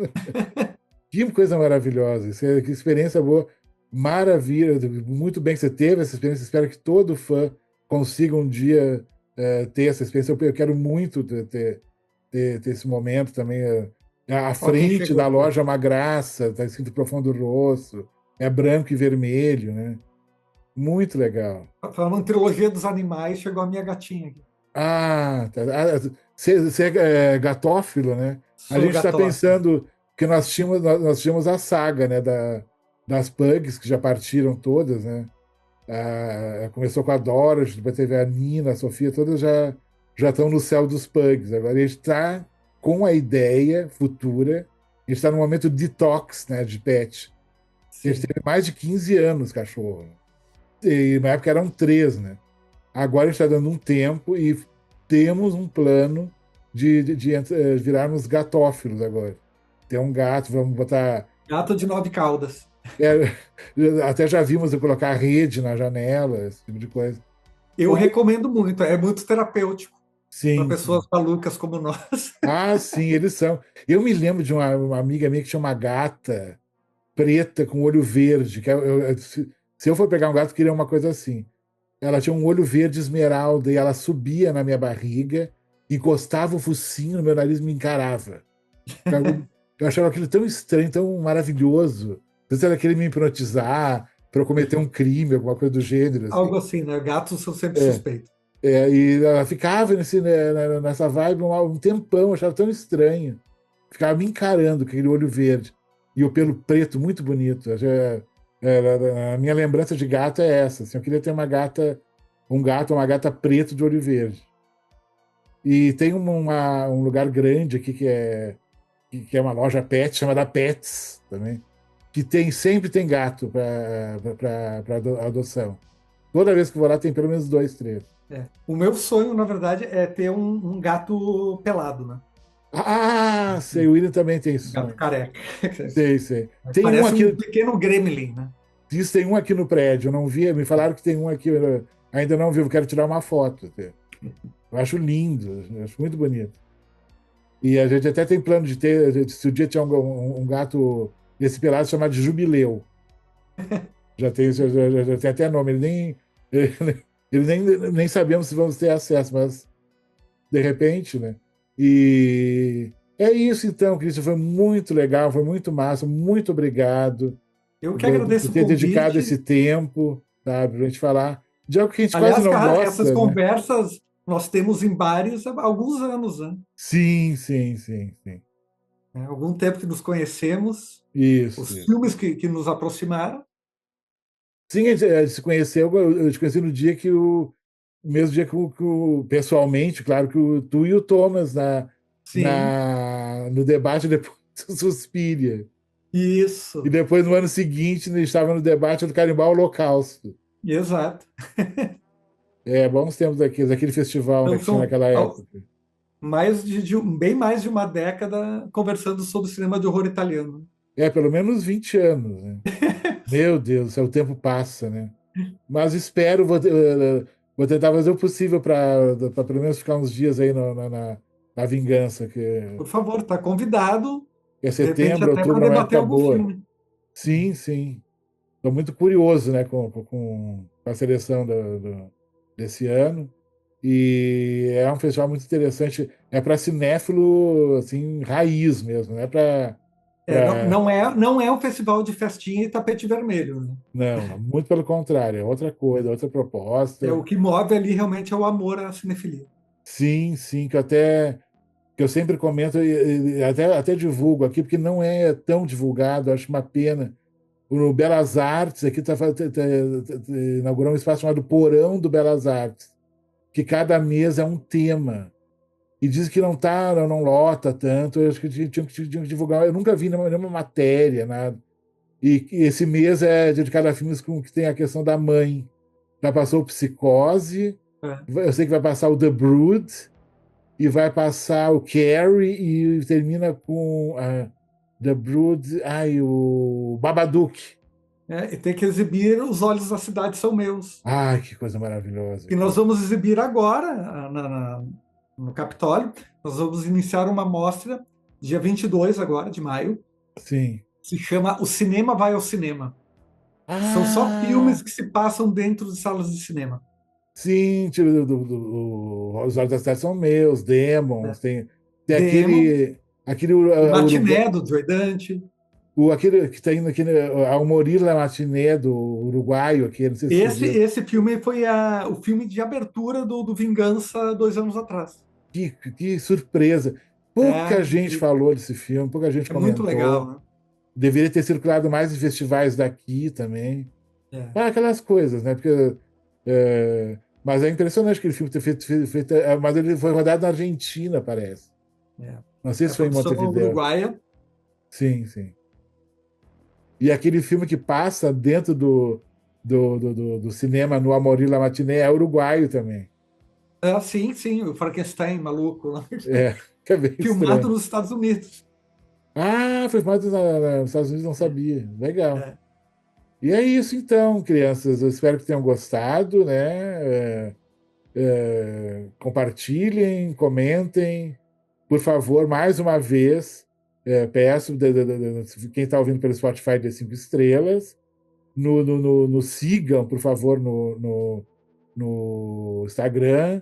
Que coisa maravilhosa. Que experiência boa. Maravilha. Muito bem que você teve essa experiência. Espero que todo fã consiga um dia ter essa experiência. Eu quero muito ter esse momento também. A ó, quem frente chegou da aqui, ó. loja é uma graça, está escrito Profundo Rosso, é branco e vermelho, né? Muito legal. Falando em trilogia dos animais, chegou a minha gatinha aqui. Ah, tá. Você é gatófilo, né? A Sou gente está gatófilo. pensando que nós tínhamos a saga, né, das Pugs, que já partiram todas, né? Começou com a Dorothy, depois teve a Nina, a Sofia, todas já estão no céu dos Pugs. Agora a gente está com a ideia futura, a gente está no momento detox, né, de pet. A gente Sim. teve mais de 15 anos cachorro. E na época eram três, né? Agora está dando um tempo e temos um plano de virarmos gatófilos agora. Tem um gato, vamos botar. Gato de 9 caudas. é, até já vimos eu colocar rede na janela, esse tipo de coisa. Eu Ou, recomendo muito, é muito terapêutico para sim, pessoas sim. malucas como nós. Ah, sim, eles são. Eu me lembro de uma amiga minha que tinha uma gata. preta com olho verde. Se eu for pegar um gato, eu queria uma coisa assim. Ela tinha um olho verde esmeralda e ela subia na minha barriga, encostava o focinho no meu nariz e me encarava. Eu achava aquilo tão estranho, tão maravilhoso. Não sei se ela queria me hipnotizar para eu cometer um crime, alguma coisa do gênero, assim. Algo assim, né? Gatos são sempre É, suspeitos. e ela ficava nessa vibe um tempão, eu achava tão estranho. Ficava me encarando com aquele olho verde. E o pelo preto, muito bonito. A minha lembrança de gato é essa. Assim, eu queria ter um gato, uma gata preto de olho verde. E tem um lugar grande aqui que é uma loja pet, chamada Pets também, que sempre tem gato para adoção. Toda vez que eu vou lá tem pelo menos dois, três. É. O meu sonho, na verdade, é ter um gato pelado, né? Ah, sei, o William também tem Um gato sonho. careca. Sei, sei. Tem um Parece um aqui, pequeno gremlin, né? tem um aqui no prédio, eu não vi, me falaram que tem um aqui, eu ainda não vi, eu quero tirar uma foto. Eu acho lindo, eu acho muito bonito. E a gente até tem plano de ter, se o dia tiver um gato esse pelado chamado de Jubileu. Já tem até nome, ele nem sabemos se vamos ter acesso, mas de repente, né? E é isso então, Cristian, foi muito legal, foi muito massa, muito obrigado Eu que por agradeço o ter dedicado convite. esse tempo, sabe, pra gente falar de algo que a gente quase Aliás, não cara, essas gosta, né? conversas nós temos em bares há alguns anos, né? Sim, sim, sim, sim. É, algum tempo que nos conhecemos, Isso, os isso. filmes que nos aproximaram. Sim, a gente se conheceu, eu te conheci no dia mesmo dia pessoalmente, claro que tu e o Thomas Sim, no debate depois do Suspiria. E isso, depois, no ano seguinte, ele estava no debate do Canibal Holocausto. exato. Bons tempos aquele festival, né, Então, que tinha são naquela época. bem mais de uma década conversando sobre cinema de horror italiano. Pelo menos 20 anos, né? Meu Deus, o tempo passa, né? Mas espero, vou tentar fazer o possível para pelo menos ficar uns dias aí na vingança, Por favor, está convidado, que é de repente setembro, até para outubro, é uma debater época algum boa. filme. Sim, sim. Estou muito curioso, né, com a seleção desse ano. E é um festival muito interessante. É para cinéfilo, assim, raiz mesmo, não é para. Não é um festival de festinha e tapete vermelho, né? Não, muito pelo contrário, é outra coisa, outra proposta. O que move ali realmente é o amor à cinefilia. Sim, sim, que eu sempre comento e até divulgo aqui, porque não é tão divulgado, acho uma pena. O Belas Artes aqui está inaugurando um espaço chamado Porão do Belas Artes, que cada mês é um tema. E diz que não lota tanto. Eu acho que tinha que divulgar. Eu nunca vi nenhuma matéria, nada. E esse mês é dedicado a filmes que tem a questão da mãe. Já passou o Psicose, É. eu sei que vai passar o The Brood, e vai passar o Carrie, e termina com The Brood, o Babadook. E tem que exibir Os Olhos da Cidade São Meus, Ai, que coisa maravilhosa que nós aquilo. vamos exibir agora no Capitólio. Nós vamos iniciar uma mostra dia 22 agora, de maio, Sim. se chama O Cinema Vai ao Cinema. São só Ah, filmes que se passam dentro de salas de cinema. sim, tipo, Os Olhos da Cidade São Meus, Né? Demons, tem Demo, aquele o Uruguai, Matiné, do Joe Dante. aquele que está indo aqui, a Murilo Matiné do uruguaio, aqui, não sei se você viu. Esse filme foi o filme de abertura do Vingança 2 anos atrás. Que surpresa. Pouca gente Ele falou desse filme, pouca gente é muito legal, comentou. né? Deveria ter circulado mais em festivais daqui também. É, Aquelas coisas, né? Mas é impressionante aquele filme ter feito, mas ele foi rodado na Argentina, parece. é. Não sei É a se foi em produção Montevideo. uruguaia. Sim, sim. E aquele filme que passa dentro do cinema no Amorim Matiné é uruguaio também. Sim, sim, o Frankenstein maluco lá. É, que é bem Filmado estranho. nos Estados Unidos. Ah, foi filmado nos Estados Unidos, não sabia. Legal. É. E é isso então, crianças. Eu espero que tenham gostado, né? Compartilhem, comentem. Por favor, mais uma vez, Peço, quem está ouvindo pelo Spotify, dê 5 estrelas. No sigam, por favor, no Instagram.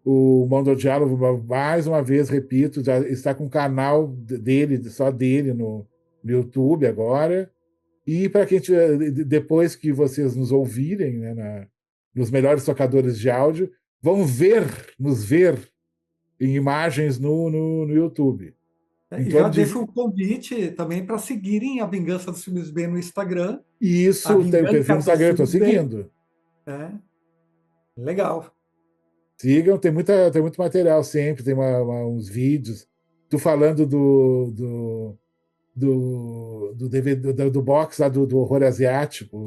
O Mondo Diálogo, mais uma vez, repito, já está com o canal dele, só dele, no YouTube agora. E para quem depois que vocês nos ouvirem, né, nos melhores tocadores de áudio, vão nos ver em imagens no YouTube. Em E já torno deixo de o convite também para seguirem a Vingança dos Filmes B no Instagram, a isso, tem o perfil Vingança no dos Instagram, eu estou Filmes B. seguindo. Né? Legal. Sigam, tem muito material sempre, tem uns vídeos. Tu falando do DVD, do box lá do horror asiático.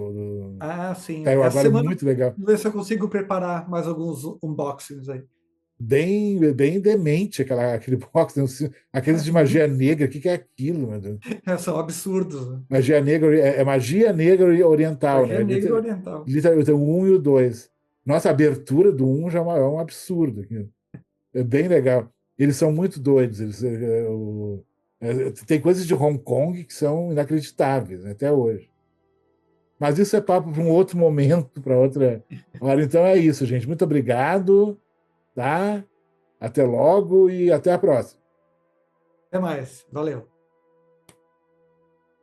Ah, sim. Saiu Essa agora, semana, muito legal. vou ver se eu consigo preparar mais alguns unboxings aí. Bem demente aquele box. Aqueles de magia negra. O que é aquilo, meu Deus? São absurdos. Né? Magia negra é magia negra oriental, Magia né? negra oriental. Literalmente tem o 1 e o 2. Nossa, a abertura do 1 já é um absurdo. É bem legal. Eles são muito doidos. Tem coisas de Hong Kong que são inacreditáveis, né, até hoje. Mas isso é papo para um outro momento, para outra hora. Então é isso, gente. Muito obrigado, tá? Até logo e até a próxima. Até mais. Valeu.